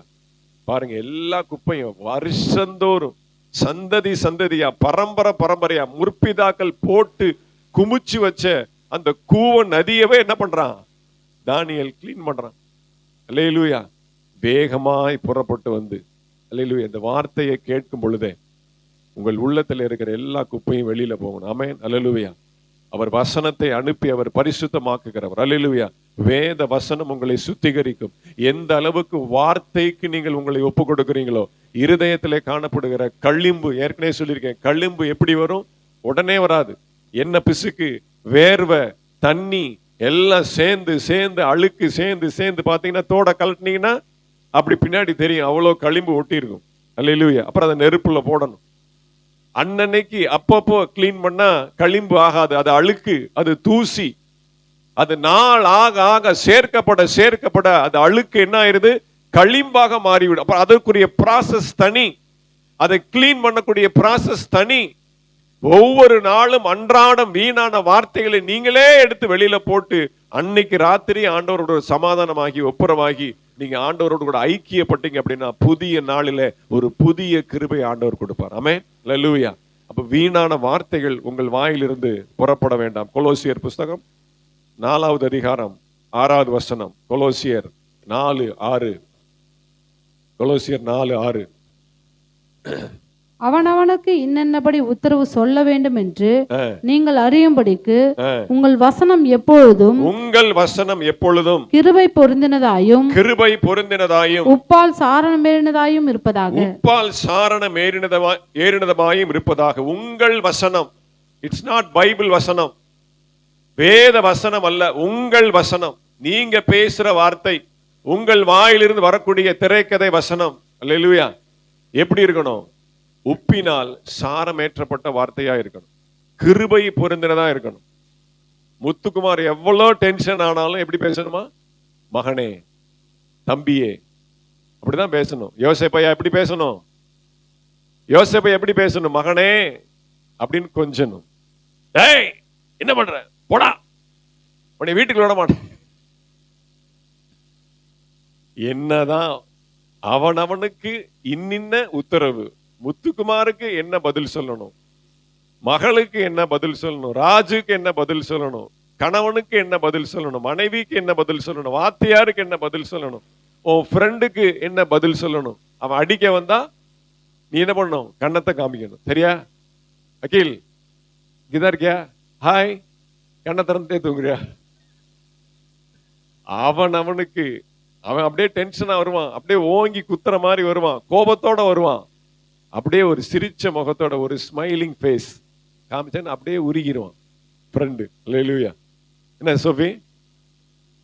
பாருங்க, எல்லா குப்பையும் வருஷந்தோறும் சந்ததி சந்ததியா பரம்பரை பரம்பரையா முற்பிதாக்கள் போட்டு குமிச்சு வச்ச அந்த கூவ நதியவே என்ன பண்றான்? தானியேல் கிளீன் பண்றான். அல்லேலூயா. வேகமாய் புறப்பட்டு வந்து, அல்லேலூயா, இந்த வார்த்தையை கேட்கும் பொழுதே உங்கள் உள்ளத்தில் இருக்கிற எல்லா குப்பையும் வெளியில போகணும். ஆமென். அல்லேலூயா. அவர் வசனத்தை அனுப்பி அவர் பரிசுத்தமாக்குகிறவர். அல்லேலூயா. வேத வசனம் உங்களை சுத்திகரிக்கும். எந்த அளவுக்கு வார்த்தைக்கு நீங்கள் உங்களை ஒப்பு கொடுக்கிறீங்களோ, இருதயத்திலே காணப்படுகிற களிம்பு, ஏற்கனவே சொல்லியிருக்கேன், களிம்பு எப்படி வரும்? உடனே வராது. என்ன பிசுக்கு, வேர்வை, தண்ணி எல்லாம் சேர்ந்து சேர்ந்து அழுக்கு சேர்ந்து சேர்ந்து பார்த்தீங்கன்னா தோட கலட்டினீங்கன்னா அப்படி பின்னாடி தெரியும், அவ்வளோ களிம்பு ஒட்டி இருக்கும். அல்லேலூயா. அப்புறம் அதை நெருப்புல போடணும். அன்னன்னைக்கு அப்பப்போ கிளீன் பண்ணா களிம்பு ஆகாது, அது அழுக்கு, அது தூசி. அது நாள் ஆக ஆக சேர்க்கப்பட சேர்க்கப்பட அது அழுக்கு என்ன ஆயிருது? களிம்பாக மாறிவிடும். அப்ப அதற்குரிய ப்ராசஸ் தனி, அதை கிளீன் பண்ணக்கூடிய ப்ராசஸ் தனி. ஒவ்வொரு நாளும் அன்றாடம் வீணான வார்த்தைகளை நீங்களே எடுத்து வெளியில போட்டு அன்னைக்கு ராத்திரி ஆண்டவரோட சமாதானமாகி ஒப்புரவாகி நீங்க ஆண்டவரோடு கூட ஐக்கியப்பட்டீங்க அப்படின்னா புதிய நாளில ஒரு புதிய கிருபை ஆண்டவர் கொடுப்பார். ஆமென். அல்லேலூயா. அப்ப வீணான வார்த்தைகள் உங்கள் வாயிலிருந்து புறப்பட வேண்டாம். கொலோசியர் புஸ்தகம் 4வது அதிகாரம் 6வது வசனம். கொலோசியர் 4:6. கொலோசியர் 4:6. அவனவனுக்கு இன்னென்னபடி உத்தரவு சொல்ல வேண்டும் என்று நீங்கள் அறியும்படிக்கு உங்கள் வசனம் எப்பொழுதும் கிருபை பொருந்தினதாயும் உப்பால் சாரணமேறினதாயும் இருப்பதாக. உங்கள் வசனம், இட்ஸ் நாட் பைபிள் வசனம், வேத வசனம் அல்ல, உங்கள் வசனம். நீங்க பேசுற வார்த்தை, உங்கள் வாயிலிருந்து வரக்கூடிய திரைக்கதை வசனம். அல்லேலூயா. எப்படி இருக்கணும்? உப்பினால் சாரமேற்றப்பட்ட வார்த்தையா இருக்கணும், கிருபை பொருந்தினதா இருக்கணும். முத்துக்குமார் எவ்வளோ டென்ஷன் ஆனாலும் எப்படி பேசணுமா? மகனே, தம்பியே, அப்படிதான் பேசணும். யோசேப்பையா எப்படி பேசணும்? யோசேப்பையா எப்படி பேசணும்? மகனே அப்படின்னு கொஞ்சணும். ஏய், என்ன பண்ற? போடா, உன்னை வீட்டுக்கு விட மாட்டேன். என்னதான் அவனவனுக்கு இன்னின்ன உத்தரவு. முத்துக்குமாருக்கு என்ன பதில் சொல்லணும், மகளுக்கு என்ன பதில் சொல்லணும், ராஜுக்கு என்ன பதில் சொல்லணும், கணவனுக்கு என்ன பதில் சொல்லணும், மனைவிக்கு என்ன பதில் சொல்லணும், வாத்தியாருக்கு என்ன பதில் சொல்லணும், உன் ஃப்ரெண்டுக்கு என்ன பதில் சொல்லணும். அவன் அடிக்க வந்தா நீ என்ன பண்ணணும்? கண்ணத்தை காமிக்கணும். சரியா? அகில் இங்கதான் இருக்கியா? ஹாய், கண்ணை திறந்தே தூங்குறியா? அவனுக்கு அவன் அப்படியே டென்ஷனா வருவான், அப்படியே ஓங்கி குத்துற மாதிரி வருவான், கோபத்தோட வருவான். அப்படியே ஒரு சிரிச்ச முகத்தோட ஒரு ஸ்மைலிங் ஃபேஸ் காமிச்சேன்னு அப்படியே உருகிடுவான் ஃப்ரெண்டு. அல்லேலூயா. என்ன சோஃபி?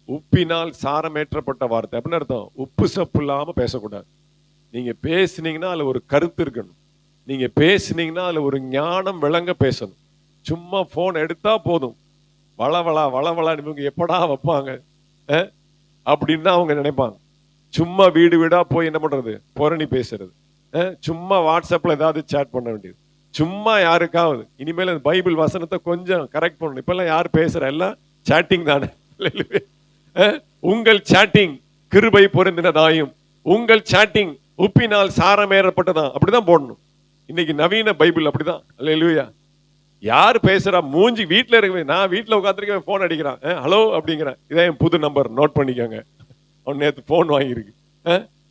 உப்பினால் சாரமேற்றப்பட்ட வார்த்தை அப்படின்னு அர்த்தம். உப்பு சப்பு இல்லாம பேசக்கூடாது. நீங்க பேசுனீங்கன்னா அதுல ஒரு கருத்து இருக்கணும். நீங்க பேசுனீங்கன்னா அதுல ஒரு ஞானம் விளங்க பேசணும். சும்மா போன் எடுத்தா போதும், வளவளா வளவளா இவங்க எப்படா வைப்பாங்க அப்படின்னு தான் அவங்க நினைப்பாங்க. சும்மா வீடு வீடா போய் என்ன பண்றது? புரணி பேசுறது, சும்மா வாட்ஸ்அப்ல ஏதாவது சேட் பண்ண வேண்டியது, சும்மா யாருக்காவது. இனிமேல் அந்த பைபிள் வசனத்தை கொஞ்சம் கரெக்ட் பண்ணணும். இப்பெல்லாம் யார் பேசுற? எல்லாம் சாட்டிங் தானே. உங்கள் சாட்டிங் கிருபை பொருந்தினதாயும் உங்கள் சாட்டிங் உப்பினால் சாரமேறப்பட்டதான், அப்படிதான் போடணும். இன்னைக்கு நவீன பைபிள் அப்படிதான். அல்லேலூயா. யார் பேசுறா? மூஞ்சி வீட்டுல இருக்க, நான் வீட்டுல உட்காந்துருக்கேன், போன் அடிக்கிறான், ஹலோ அப்படிங்கிறேன். இதான் என் புது நம்பர், நோட் பண்ணிக்கோங்க. அவன் நேற்று போன் வாங்கியிருக்கு,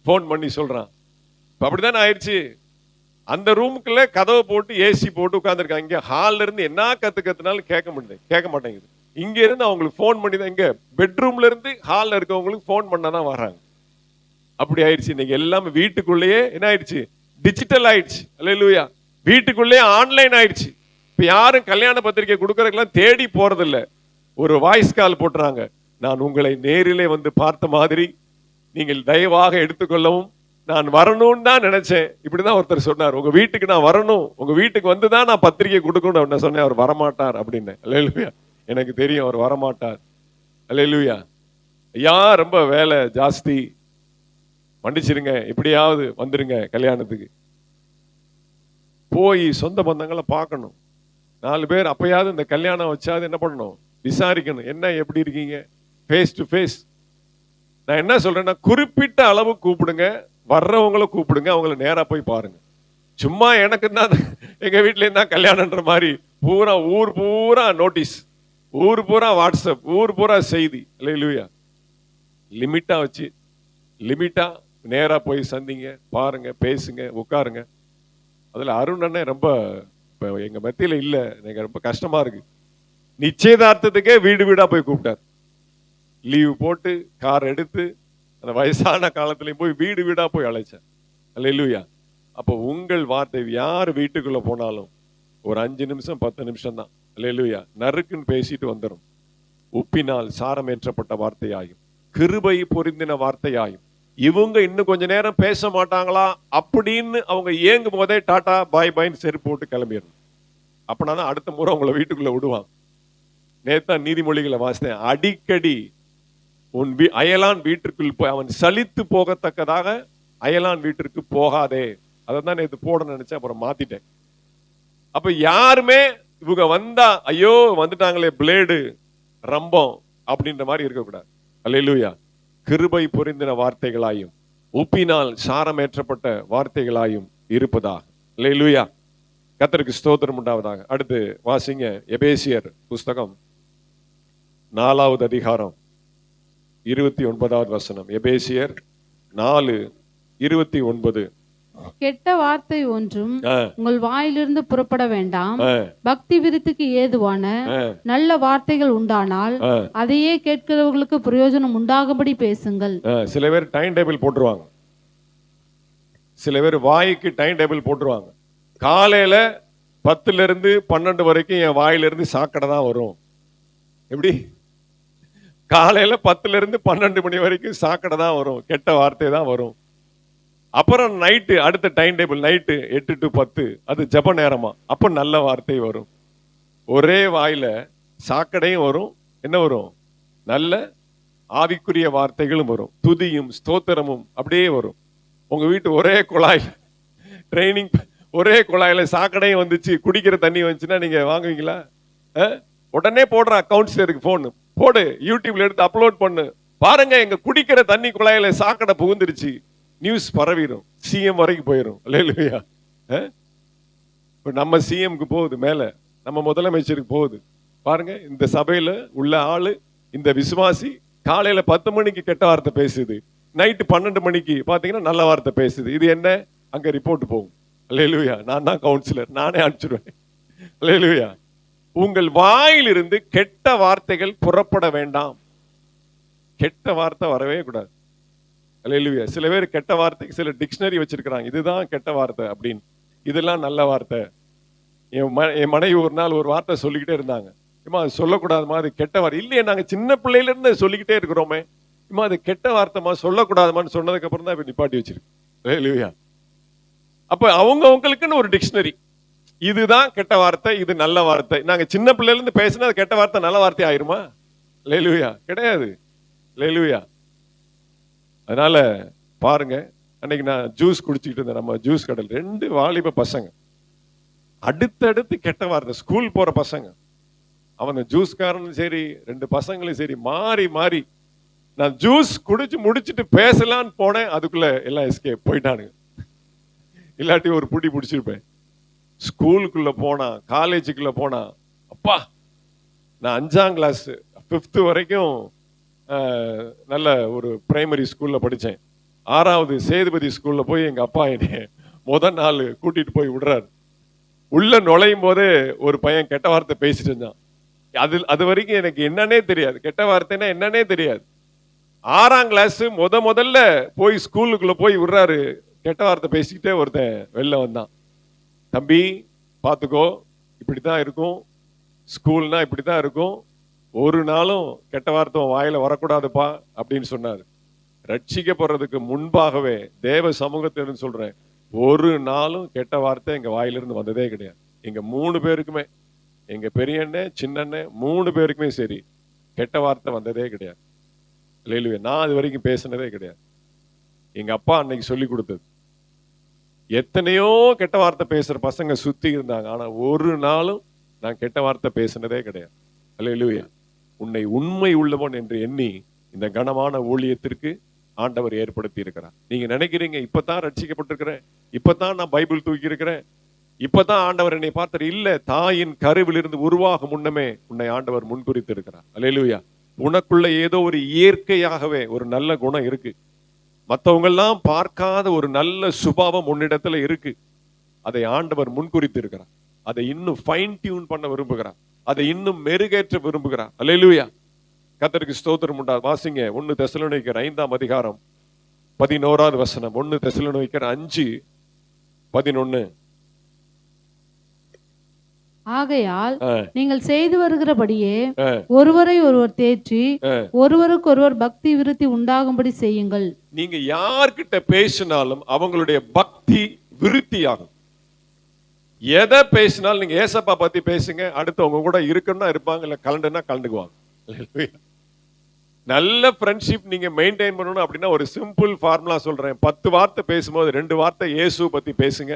போன் பண்ணி சொல்றான். அப்படித்தானே ஆயிடுச்சு. அந்த ரூமுக்குள்ள கதவை போட்டு ஏசி போட்டு உட்காந்துருக்காங்க. இங்க ஹால்ல இருந்து என்ன கத்துனாலும் கேட்க மாட்டேங்குது. இங்க இருந்து அவங்களுக்கு போன் பண்ணி தான், இங்க பெட்ரூம்ல இருந்து ஹால்ல இருக்கவங்களுக்கு போன் பண்ணாதான் வர்றாங்க. அப்படி ஆயிடுச்சு. இன்னைக்கு எல்லாமே வீட்டுக்குள்ளேயே என்ன ஆயிடுச்சு? டிஜிட்டல் ஆயிடுச்சு. அல்லேலூயா. வீட்டுக்குள்ளே ஆன்லைன் ஆயிடுச்சு. இப்ப யாரும் கல்யாண பத்திரிகை கொடுக்கறதுக்கெல்லாம் தேடி போறதில்ல. ஒரு வாய்ஸ் கால் போட்டுறாங்க. நான் உங்களை நேரிலே வந்து பார்த்த மாதிரி நீங்கள் தயவாக எடுத்துக்கொள்ளவும், நான் வரணும்னு தான் நினைச்சேன். இப்படிதான் ஒருத்தர் சொன்னார், உங்க வீட்டுக்கு நான் வரணும், உங்க வீட்டுக்கு வந்து தான் நான் பத்திரிகை கொடுக்கணும் அப்படின்னு சொன்னேன். அவர் வரமாட்டார் அப்படின்னு. அல்லேலூயா. எனக்கு தெரியும் அவர் வரமாட்டார். அல்லேலூயா. ஐயா ரொம்ப வேலை ஜாஸ்தி, மன்னிச்சிருங்க, இப்படியாவது வந்துருங்க கல்யாணத்துக்கு. போய் சொந்த பந்தங்களை பார்க்கணும். 4 பேர் அப்பயாவது இந்த கல்யாணம் வச்சாவது என்ன பண்ணணும், விசாரிக்கணும். என்ன எப்படி இருக்கீங்க, ஃபேஸ் டு ஃபேஸ். நான் என்ன சொல்றேன்னா, குறிப்பிட்ட அளவு கூப்பிடுங்க, வர்றவங்களை கூப்பிடுங்க, அவங்கள நேரா போய் பாருங்க. சும்மா எனக்கு தான் எங்க வீட்டுல இருந்தா கல்யாணம்ன்ற மாதிரி பூரா ஊர் பூரா நோட்டீஸ், ஊர் பூரா வாட்ஸ்அப், ஊர் பூரா செய்தி. அல்லேலூயா. லிமிட்டா வச்சு, லிமிட்டா நேரா போய் சந்திங்க, பாருங்க, பேசுங்க, உட்காருங்க. அதுல அருண் அண்ணன் ரொம்ப எங்க மத்தியில இல்ல, எனக்கு ரொம்ப கஷ்டமா இருக்கு. நிச்சயதார்த்தத்துக்கே வீடு வீடா போய் கூப்பிட்டார். லீவ் போட்டு கார் எடுத்து அந்த வயசான காலத்திலையும் போய் வீடு வீடா போய் அழைச்சார். அல்லேலூயா. அப்போ உங்கள் வார்த்தை யார் வீட்டுக்குள்ள போனாலும் ஒரு 5 நிமிஷம் 10 நிமிஷம் தான். அல்லேலூயா. நறுக்குன்னு பேசிட்டு வந்துடும். உப்பினால் சாரமேற்றப்பட்ட வார்த்தையாயும் கிருபை பொருந்தின வார்த்தையாயும். இவங்க இன்னும் கொஞ்ச நேரம் பேச மாட்டாங்களா அப்படின்னு அவங்க ஏங்கும் போதே டாடா பாய் பாய்ன்னு செருப்பு போட்டு கிளம்பிடணும். அப்படின்னா அடுத்த முறை உங்களை வீட்டுக்குள்ள விடுவாங்க. நேத்தான் நீதிமொழிகளை வாசித்தேன். அடிக்கடி உன் அயலான் வீட்டிற்குள் போய் அவன் சலித்து போகத்தக்கதாக அயலான் வீட்டிற்கு போகாதே. அதை தான் நேற்று போட நினைச்சேன், அப்புறம் மாத்திட்டேன். அப்ப யாருமே இவங்க வந்தா ஐயோ வந்துட்டாங்களே பிளேடு ரம்பம் அப்படின்ற மாதிரி இருக்கக்கூடாது. அல்லேலூயா. கிருபை பொருந்தின வார்த்தைகளாயும் உப்பினால் சாரமேற்றப்பட்ட வார்த்தைகளாயும் இருப்பதாக. அல்லேலூயா. கர்த்தருக்கு ஸ்தோத்திரம் உண்டாவதாக. அடுத்து வாசிங்க எபேசியர் புஸ்தகம் 4வது அதிகாரம் 29வது வசனம். எபேசியர் 4:29. கெட்ட வார்த்தை ஒன்றும் உங்கள் வாயிலிருந்து புறப்பட வேண்டாம். பக்தி விருத்திக்கு ஏதுவான நல்ல வார்த்தைகள் உண்டானால் அதையே கேட்கிறவர்களுக்கு பிரயோஜனம் உண்டாகும்படி பேசுங்கள். சில பேர் டைம் டேபிள் போட்டுருவாங்க. சில பேர் வாய்க்கு டைம் டேபிள் போட்டுருவாங்க. காலையில 10ல இருந்து 12 வரைக்கும் என் வாயிலிருந்து சாக்கடை தான் வரும். எப்படி? காலையில 10ல இருந்து 12 மணி வரைக்கும் சாக்கடை தான் வரும், கெட்ட வார்த்தை தான் வரும். அப்புறம் நைட்டு அடுத்த டைம் டேபிள் நைட்டு 8 to 10 அது ஜப நேரமா, அப்ப நல்ல வார்த்தை வரும். ஒரே வாயில சாக்கடையும் வரும், என்ன வரும், நல்ல ஆவிக்குரிய வார்த்தைகளும் வரும், துதியும் ஸ்தோத்திரமும் அப்படியே வரும். உங்க வீட்டு ஒரே குழாய் ட்ரைனிங், ஒரே குழாயில சாக்கடையும் வந்துச்சு, குடிக்கிற தண்ணி வந்துச்சுன்னா நீங்க வாங்குவீங்களா? உடனே போடுறான் கவுன்சிலருக்கு போன் போடு, யூடியூப்ல எடுத்து அப்லோட் பண்ணு, பாருங்க எங்க குடிக்கிற தண்ணி குழாயில சாக்கடை புகுந்துருச்சு, நியூஸ் பரவிடும், சிஎம் வரைக்கும் போயிடும். அல்லேலூயா. இப்ப நம்ம சிஎம்க்கு போகுது, மேல நம்ம முதலமைச்சருக்கு போகுது. பாருங்க, இந்த சபையில உள்ள ஆளு, இந்த விசுவாசி காலையில 10 மணிக்கு கெட்ட வார்த்தை பேசுது, நைட்டு 12 மணிக்கு பாத்தீங்கன்னா நல்ல வார்த்தை பேசுது. இது என்ன? அங்க ரிப்போர்ட் போகும். அல்லேலூயா. நான் தான் கவுன்சிலர், நானே அனுப்பிச்சிடுவேன். அல்லேலூயா. உங்கள் வாயிலிருந்து கெட்ட வார்த்தைகள் புறப்பட வேண்டாம். கெட்ட வார்த்தை வரவே கூடாது. அல்லேலூயா. சில பேர் கெட்ட வார்த்தைக்கு சில டிக்ஷனரி வச்சிருக்கிறாங்க, இதுதான் கெட்ட வார்த்தை அப்படின்னு, இதெல்லாம் நல்ல வார்த்தை. என் மனைவி ஒரு நாள் ஒரு வார்த்தை சொல்லிக்கிட்டே இருந்தாங்க, இம்மா அது சொல்லக்கூடாதுமா, அது கெட்ட வார்த்தை. இல்லையே, நாங்க சின்ன பிள்ளையில இருந்து சொல்லிக்கிட்டே இருக்கிறோமே, இம்மா அது கெட்ட வார்த்தைமா, சொல்லக்கூடாதுமான்னு சொன்னதுக்கு அப்புறம் தான் இப்ப நிப்பாட்டி வச்சிருக்கு. அல்லேலூயா. அப்ப அவங்களுக்குன்னு ஒரு டிக்ஷனரி, இதுதான் கெட்ட வார்த்தை, இது நல்ல வார்த்தை. நாங்க சின்ன பிள்ளைல இருந்து பேசினா கெட்ட வார்த்தை நல்ல வார்த்தை ஆயிருமா? அல்லேலூயா. கிடையாது. அல்லேலூயா. அதனால பாருங்க, அன்னைக்கு நான் ஜூஸ் குடிச்சுக்கிட்டு இருந்தேன், நம்ம ஜூஸ் கடையில் 2 வாலிப பசங்க அடுத்தடுத்து கெட்ட வார்த்தை, ஸ்கூல் போற பசங்க. அவன் ஜூஸ்காரனும் சரி 2 பசங்களும் சரி மாறி மாறி, நான் ஜூஸ் குடிச்சு முடிச்சுட்டு பேசலான்னு போனேன், அதுக்குள்ள எல்லாம் எஸ்கேப் போயிட்டானுங்க. இல்லாட்டி ஒரு புடி பிடிச்சிருப்பேன். ஸ்கூலுக்குள்ள போனா, காலேஜுக்குள்ள போனா, அப்பா நான் 5ஆம் கிளாஸ் 5th வரைக்கும் நல்ல ஒரு பிரைமரி ஸ்கூல்ல படித்தேன். 6வது சேதுபதி ஸ்கூல்ல போய் எங்க அப்பா என்னை முதல் நாள் கூட்டிட்டு போய் விடுறாரு. உள்ள நுழையும் போதே ஒரு பையன் கெட்ட வார்த்தை பேசிட்டு இருந்தான். அது வரைக்கும் எனக்கு என்னன்னே தெரியாது, கெட்ட வார்த்தைன்னா என்னன்னே தெரியாது. 6ஆம் கிளாஸ் முதல்ல போய் ஸ்கூலுக்குள்ள போய் விடுறாரு. கெட்ட வார்த்தை பேசிக்கிட்டே ஒருத்தன் வெளில வந்தான். தம்பி பார்த்துக்கோ, இப்படித்தான் இருக்கும், ஸ்கூல்னா இப்படித்தான் இருக்கும், ஒரு நாளும் கெட்ட வார்த்தை வாயில வரக்கூடாதுப்பா அப்படின்னு சொன்னாரு. ரட்சிக்கப்படுறதுக்கு முன்பாகவே தேவ சமூகத்திலிருந்து சொல்றேன், ஒரு நாளும் கெட்ட வார்த்தை எங்க வாயிலிருந்து வந்ததே கிடையாது. எங்க 3 பேருக்குமே, எங்க பெரியண்ணன் சின்னண்ணன் 3 பேருக்குமே சரி, கெட்ட வார்த்தை வந்ததே கிடையாது. அல்லேலூயா. நான் அது வரைக்கும் பேசினதே கிடையாது. எங்க அப்பா அன்னைக்கு சொல்லி கொடுத்தது. எத்தனையோ கெட்ட வார்த்தை பேசுற பசங்க சுத்தி இருந்தாங்க, ஆனா ஒரு நாளும் நான் கெட்ட வார்த்தை பேசினதே கிடையாது. அல்லேலூயா. உன்னை உண்மை உள்ளவன் என்று எண்ணி இந்த கனமான ஊழியத்திற்கு ஆண்டவர் ஏற்படுத்தி இருக்கிறார். நீங்க நினைக்கிறீங்க இப்பதான் ரட்சிக்கப்பட்டிருக்கிறேன், இப்பதான் நான் பைபிள் தூக்கி இருக்கிறேன், இப்பதான் ஆண்டவர் என்னை பார்த்தார். இல்ல, தாயின் கருவிலிருந்து உருவாகும் முன்னமே உன்னை ஆண்டவர் முன்குறித்து இருக்கிறார். அல்லேலூயா. உனக்குள்ள ஏதோ ஒரு இயற்கையாகவே ஒரு நல்ல குணம் இருக்கு, மற்றவங்க எல்லாம் பார்க்காத ஒரு நல்ல சுபாவம் உன்னிடத்துல இருக்கு. அதை ஆண்டவர் முன்குறித்து இருக்கிறார். அதை இன்னும் ஃபைன் டியூன் பண்ண விரும்புகிறார், அதை இன்னும் மெருகேற்ற விரும்புகிறார். அல்லேலூயா. கர்த்தருக்கு ஸ்தோத்திரம் உண்டா. வாசிங்க 1 தெசலோனிக்கர் 5ஆம் அதிகாரம் 11வது வசனம். 1 தெசலோனிக்கர் 5:11. ஆகையால் நீங்கள் செய்து வருகிறபடியே ஒருவரை ஒருவர் தேற்றி ஒருவருக்கு ஒருவர் பக்தி விருத்தி உண்டாகும்படி செய்யுங்கள். நீங்க யார்கிட்ட பேசினாலும் அவங்களுடைய பக்தி விருத்தியாகும். எதை பேசினாலும் நீங்க ஏசப்பா பத்தி பேசுங்க, அடுத்து உங்க கூட இருக்குன்னா இருப்பாங்க, இல்ல கலண்டுனா கலந்துக்குவாங்க. நல்ல ஃப்ரெண்ட்ஷிப் நீங்க மெயின்டைன் பண்ணணும் அப்படின்னா ஒரு சிம்பிள் ஃபார்முலா சொல்றேன். 10 வார்த்தை பேசும்போது 2 வார்த்தை இயேசு பத்தி பேசுங்க.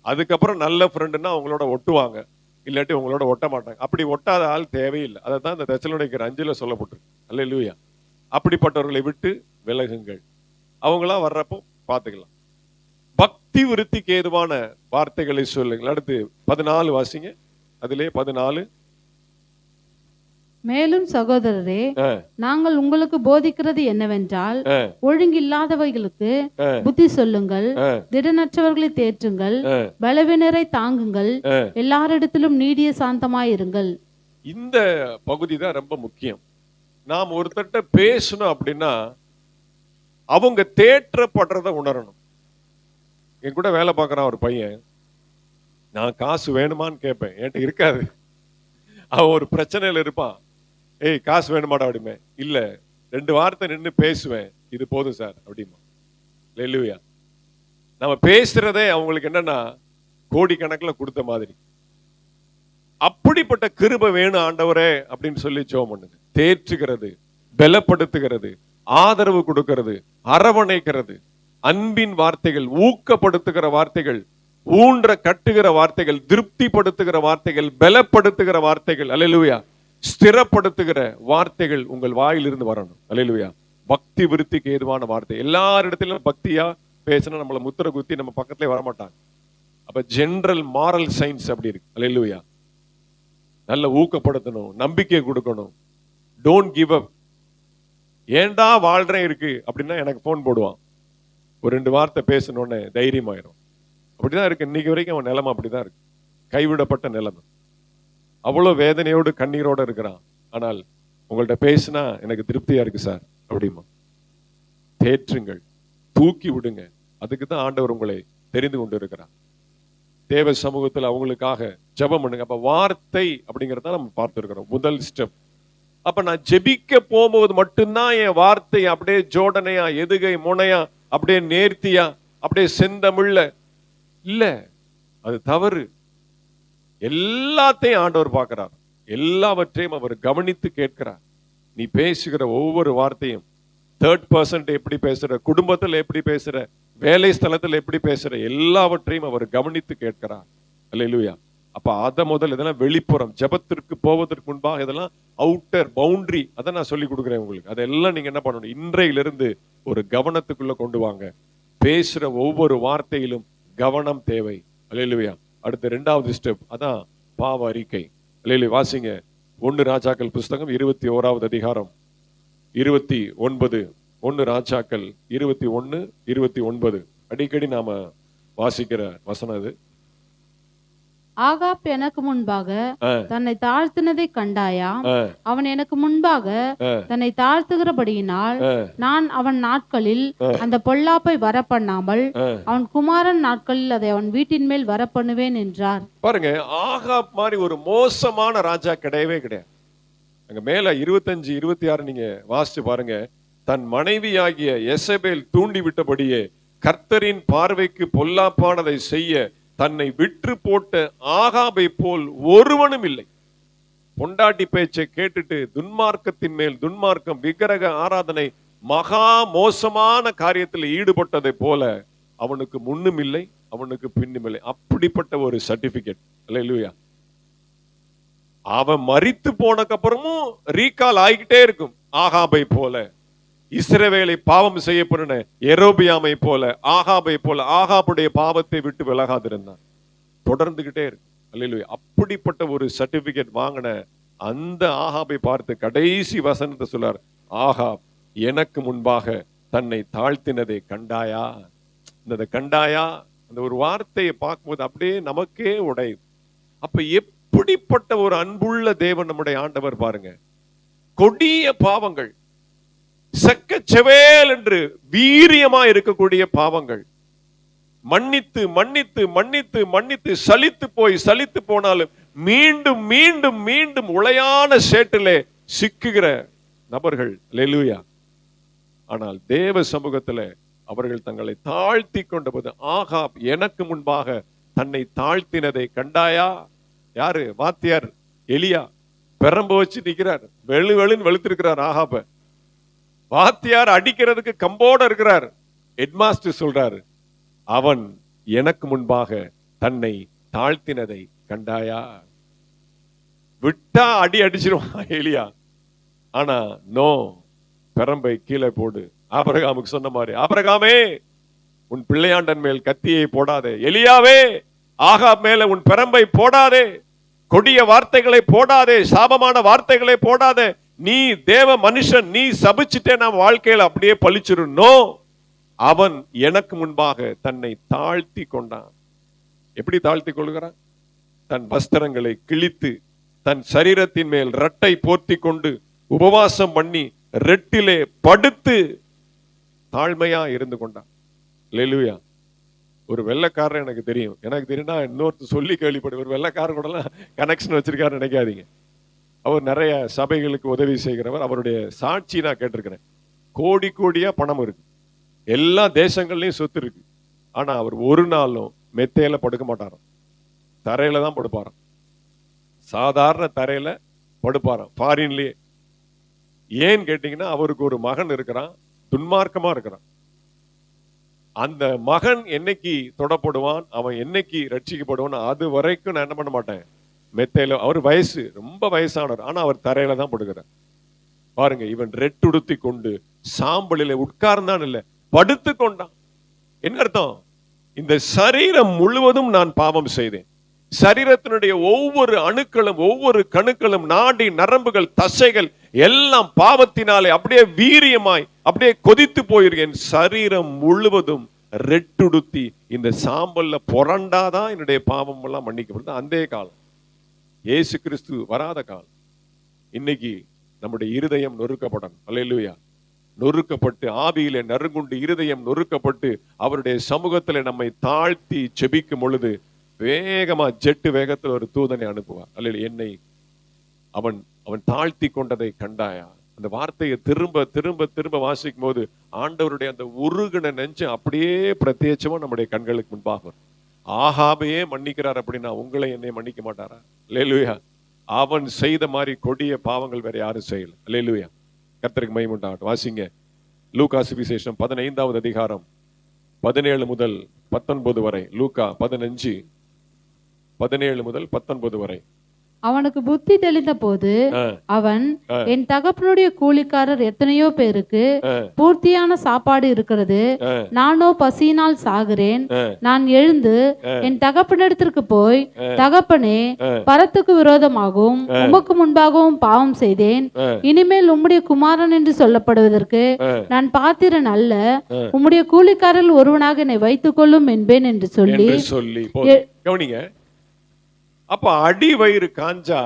அதுக்கப்புறம் நல்ல ஃப்ரெண்டுன்னா அவங்களோட ஒட்டுவாங்க, இல்லாட்டி உங்களோட ஒட்ட மாட்டாங்க. அப்படி ஒட்டாத ஆள் தேவையில்லை. அதை தான் இந்த தெசலோனிக்கர் 5ல் சொல்லப்பட்டிருக்கு. அல்லேலூயா. அப்படிப்பட்டவர்களை விட்டு விலகுங்கள். அவங்களாம் வர்றப்போ பார்த்துக்கலாம். பக்தி விருத்திக்கு ஏதுவான வார்த்தைகளை சொல்லுங்கள். அடுத்து 14 வாசிங்க. அதிலே 14. மேலும் சகோதரரே, நாங்கள் உங்களுக்கு போதிக்கிறது என்னவென்றால், ஒழுங்கில்லாதவைகளுக்கு புத்தி சொல்லுங்கள், திடனற்றவர்களை தேற்றுங்கள், பலவீனரை தாங்குங்கள், எல்லாரிடத்திலும் நீடிய சாந்தமாயிருங்கள். இந்த பகுதி தான் ரொம்ப முக்கியம். நாம் ஒருத்தட்ட பேசணும் அப்படின்னா அவங்க தேற்றப்படுறத உணரணும். என் கூட வேலை பார்க்கறான் ஒரு பையன், நான் காசு வேணுமான்னு கேட்பேன், என்கிட்ட இருக்காது. அவன் ஒரு பிரச்சனையில இருப்பான், ஏய் காசு வேணுமாடா அப்படிமே, இல்ல 2 வார்த்தை நின்று பேசுவேன், இது போதும் சார் அப்படிமா. அல்லேலூயா. நம்ம பேசுறதே அவங்களுக்கு என்னன்னா கோடிக்கணக்கில் கொடுத்த மாதிரி. அப்படிப்பட்ட கிருபை வேணும் ஆண்டவரே அப்படின்னு சொல்லி ஜெபம் பண்ணுங்க. தேற்றுகிறது, பலப்படுத்துகிறது, ஆதரவு கொடுக்கிறது, அரவணைக்கிறது, அன்பின் வார்த்தைகள், ஊக்கப்படுத்துகிற வார்த்தைகள், ஊன்ற கட்டுகிற வார்த்தைகள், திருப்திப்படுத்துகிற வார்த்தைகள், பலப்படுத்துகிற வார்த்தைகள், அல்லேலூயா, ஸ்திரப்படுத்துகிற வார்த்தைகள் உங்கள் வாயிலிருந்து வரணும். அல்லேலூயா. பக்தி விருத்திக்கு ஏதுவான வார்த்தை. எல்லாரிடத்திலும் பக்தியா பேசினா நம்மளை முத்திர குத்தி நம்ம பக்கத்திலே வரமாட்டாங்க. அப்ப ஜெனரல் மாரல் சயின்ஸ் அப்படி இருக்கு. அல்லேலூயா. நல்ல ஊக்கப்படுத்தணும், நம்பிக்கை கொடுக்கணும். Don't give up. ஏண்டா வாழ்றேன் இருக்கு அப்படின்னா எனக்கு போன் போடுவான், ஒரு 2 வார்த்தை பேசணும்னு தைரியமாயிரும். அப்படிதான் இருக்கு இன்னைக்கு வரைக்கும். அவன் நிலைமை அப்படிதான் இருக்கு, கைவிடப்பட்ட நிலைமை. அவ்வளவு வேதனையோடு கண்ணீரோடு இருக்கிறான். ஆனால் உங்கள்ட்ட பேசினா எனக்கு திருப்தியா இருக்கு சார் அப்படிமா. தேற்றுங்கள், தூக்கி விடுங்க. அதுக்கு தான் ஆண்டவர் உங்களை தெரிந்து கொண்டு இருக்கிறார். தேவ சமூகத்தில் அவங்களுக்காக ஜெபம் பண்ணுங்க. அப்ப வார்த்தை அப்படிங்கறத நம்ம பார்த்துருக்கிறோம், முதல் ஸ்டெப். அப்ப நான் ஜெபிக்க போகும்போது மட்டும்தான் என் வார்த்தை அப்படியே ஜோடனையா, எதுகை முனையா, அப்படியே நேர்த்தியா, அப்படியே செந்தமிழ்ல இல்ல, அது தவறு. எல்லாத்தையும் ஆண்டவர் பார்க்கிறார், எல்லாவற்றையும் அவர் கவனித்து கேட்கிறார். நீ பேசுகிற ஒவ்வொரு வார்த்தையும், 3rd எப்படி பேசுற, குடும்பத்தில் எப்படி பேசுற, வேலை ஸ்தலத்தில் எப்படி பேசுற, எல்லாவற்றையும் அவர் கவனித்து கேட்கிறார். அல்லேலூயா. அப்ப அத முதல்ல இதெல்லாம் வெளிப்புறம், ஜெபத்திற்கு போவதற்கு முன்பாக இதெல்லாம் அவுட்டர் பவுண்டரி, அதை நான் சொல்லி கொடுக்குறேன் உங்களுக்கு. அதெல்லாம் நீங்க என்ன பண்ணணும், இன்றையிலிருந்து ஒரு கவனத்துக்குள்ள கொண்டு வாங்க. பேசுற ஒவ்வொரு வார்த்தையிலும் கவனம் தேவை. அல்லேலூயா. அடுத்த 2வது ஸ்டெப் அதான் பாவ அறிக்கை. அல்லேலூயா. வாசிங்க 1 ராஜாக்கள் புஸ்தகம் 21வது அதிகாரம் 29. 1 ராஜாக்கள் 21:29. அடிக்கடி நாம வாசிக்கிற வசனம் இது. ஆகாப் எனக்கு முன்பாக ஆ, தன்னை தாழ்த்தினதை கண்டாயாம். ஆ, அவன் எனக்கு முன்பாக ஆ, தன்னை தாழ்த்துகிறபடியினால் ஆ, நான் அவன் நாட்களில் அந்த பொல்லாப்பை வரப்பண்ணாமல் ஆ. அவன் குமாரன் நாட்களில் அதை அவன் வீட்டின் மேல் வரப்பண்ணுவேன் என்றார். பாருங்க, ஆகாப் மாதிரி ஒரு மோசமான ராஜா கிடையவே கிடையாது. அங்க மேல 25, 26 நீங்க வாசிச்சு பாருங்க. தன் மனைவியாகிய எசபேல் தூண்டி விட்டபடியே கர்த்தரின் பார்வைக்கு பொல்லாப்பானதை செய்ய தன்னை விற்று போட்ட ஆகாபை போல் ஒருவனும் இல்லை. பொண்டாட்டி பேச்சை கேட்டுட்டு துன்மார்க்கத்தின் மேல் துன்மார்க்கம், விக்கிரக ஆராதனை, மகா மோசமான காரியத்தில் ஈடுபட்டதை போல அவனுக்கு முன்னும் இல்லை, அவனுக்கு பின்னும் இல்லை. அப்படிப்பட்ட ஒரு சர்டிபிகேட். அல்லேலூயா. அவன் மரித்து போனக்கு அப்புறமும் ரீகால் ஆகிக்கிட்டே இருக்கும். ஆகாபை போல, இஸ்ரவேலை பாவம் செய்யப்படின எரோபியாமை போல, ஆகாபை போல ஆகாபுடைய பாவத்தை விட்டு விலகாதிருந்தான். தொடர்ந்துகிட்டே இருக்கு. அல்லேலூயா. அப்படிப்பட்ட ஒரு சர்டிபிகேட் வாங்கின அந்த ஆகாபை பார்த்து கடைசி வசனத்தை சொல்லார், ஆகாப் எனக்கு முன்பாக தன்னை தாழ்த்தினதை கண்டாயா. இந்த கண்டாயா அந்த ஒரு வார்த்தையை பார்க்கும்போது அப்படியே நமக்கே உடையுது. அப்ப எப்படிப்பட்ட ஒரு அன்புள்ள தேவன் நம்முடைய ஆண்டவர் பாருங்க. கொடிய பாவங்கள், செக்கச்செவேல் என்று வீரியமா இருக்கக்கூடிய பாவங்கள் மன்னித்து மன்னித்து மன்னித்து மன்னித்து சலித்து போனாலும் மீண்டும் மீண்டும் மீண்டும் உளையான சேற்றிலே சிக்குகிற நபர்கள். அல்லேலூயா. ஆனால் தேவ சமூகத்துல அவர்கள் தங்களை தாழ்த்தி கொண்டபோது, ஆகாப் எனக்கு முன்பாக தன்னை தாழ்த்தினதை கண்டாயா. யாரு? வாத்தியார் எலியா பெரம்ப வச்சு நிக்கிறார். வெளுன்னு வெளுத்திருக்கிறார் ஆகாப. வாத்தியார் அடிக்கிறதுக்கு கம்போட இருக்கிறார். ஹெட்மாஸ்டர் சொல்றாரு, அவன் எனக்கு முன்பாக தன்னை தாழ்த்தினதை கண்டாயா. விட்டா அடி அடிச்சிருவான் எலியா. ஆனா நோ, பெரம்பை கீழே போடு. ஆபிரகாமுக்கு சொன்ன மாதிரி, ஆபிரகாமே உன் பிள்ளையாண்டன் மேல் கத்தியை போடாதே, எலியாவே ஆகாப் மேல உன் பெரம்பை போடாதே, கொடிய வார்த்தைகளை போடாதே, சாபமான வார்த்தைகளை போடாதே. நீ தேவ மனுஷன், நீ சபிச்சுட்டே நாம் வாழ்க்கையில அப்படியே பழிச்சிரும். நோ, அவன் எனக்கு முன்பாக தன்னை தாழ்த்தி கொண்டான். எப்படி தாழ்த்தி கொள்கிறான்? தன் வஸ்திரங்களை கிழித்து தன் சரீரத்தின் மேல் ரெட்டை போர்த்தி கொண்டு உபவாசம் பண்ணி ரெட்டிலே படுத்து தாழ்மையா இருந்து கொண்டான். அல்லேலூயா. ஒரு வெள்ளைக்காரர் எனக்கு தெரியும், இன்னொருத்தர் சொல்லி கேள்விப்படும். ஒரு வெள்ளைக்காரர் கூட கனெக்ஷன் வச்சிருக்காரு நினைக்காதீங்க. அவர் நிறைய சபைகளுக்கு உதவி செய்கிறவர். அவருடைய சாட்சி நான் கேட்டிருக்கிறேன். கோடி கோடியா பணம் இருக்கு, எல்லா தேசங்கள்லயும் சொத்து இருக்கு. ஆனா அவர் ஒரு நாளும் மெத்தையில படுக்க மாட்டாராம், தரையில தான் படுப்பாராம். சாதாரண தரையில படுப்பாராம், ஃபாரின்லயே. ஏன்னு கேட்டீங்கன்னா, அவருக்கு ஒரு மகன் இருக்கிறான், துன்மார்க்கமா இருக்கிறான். அந்த மகன் என்னைக்கு தொடப்படுவான், அவன் என்னைக்கு ரட்சிக்கப்படுவான், அது வரைக்கும் நான் என்ன பண்ண மாட்டேன் மெத்தையில. அவர் வயசு ரொம்ப வயசானவர், ஆனா அவர் தரையில தான் படுக்கிறார். பாருங்க, இவன் ரெட்டுடுத்தி கொண்டு சாம்பலில உட்கார்ந்தான், இல்ல படுத்து கொண்டான். என்ன அர்த்தம்? இந்த சரீரம் முழுவதும் நான் பாவம் செய்தேன். சரீரத்தினுடைய ஒவ்வொரு அணுக்களும், ஒவ்வொரு கணுக்களும், நாடி நரம்புகள், தசைகள் எல்லாம் பாவத்தினாலே அப்படியே வீரியமாய் அப்படியே கொதித்து போயிருக்கேன். சரீரம் முழுவதும் ரெட்டுடுத்தி இந்த சாம்பல்ல புரண்டாதான் என்னுடைய பாவம் எல்லாம் மன்னிக்கப்படுது. அந்த காலம், இயேசு கிறிஸ்து வராத காலம். இன்னைக்கு நம்முடைய இருதயம் நொறுக்கப்படணும். அல்லேலூயா. நொறுக்கப்பட்டு, ஆவியிலே நறுங்குண்டு இருதயம் நொறுக்கப்பட்டு அவருடைய சமூகத்தில் நம்மை தாழ்த்தி ஜெபிக்கும் பொழுது வேகமா ஜெட்டு வேகத்தில் ஒரு தூதனை அனுப்புவார். அல்ல, என்னை அவன் அவன் தாழ்த்தி கொண்டதை கண்டாயா. அந்த வார்த்தையை திரும்ப திரும்ப திரும்ப வாசிக்கும் போது ஆண்டவருடைய அந்த உருகின நெஞ்சு அப்படியே பிரத்யட்சமா நம்முடைய கண்களுக்கு முன்பாக. ஆகாபையே மன்னிக்கிறார் அப்படின்னா உங்களை என்னை மன்னிக்க மாட்டாரா? அல்லேலூயா. அவன் செய்த மாதிரி கொடிய பாவங்கள் வேற யாரும் செய்யல. அல்லேலூயா. கர்த்தருக்கு மகிமை உண்டாகட்டும். வாசிங்க லூக்கா சுவிசேஷம் 15வது அதிகாரம் 17 முதல் 19 வரை. லூக்கா 15 17 முதல் 19 வரை. அவனுக்கு புத்தி தெளிந்த போது அவன், என் தகப்பனுடைய கூலிக்காரர் எத்தனையோ பேருக்கு பூர்த்தியான சாப்பாடு இருக்கிறது, நானோ பசியினால் சாகிறேன். நான் எழுந்து என் தகப்பனிடத்திற்கு போய், தகப்பனே, பரத்துக்கு விரோதமாகவும் உமக்கு முன்பாகவும் பாவம் செய்தேன். இனிமேல் உம்முடைய குமாரன் என்று சொல்லப்படுவதற்கு நான் பாத்திரன் அல்ல. உம்முடைய கூலிக்காரர்கள் ஒருவனாக என்னை வைத்துக் கொள்ளும் என்பேன் என்று சொல்லி. கவனிங்க, அப்ப அடி வயிறு காஞ்சா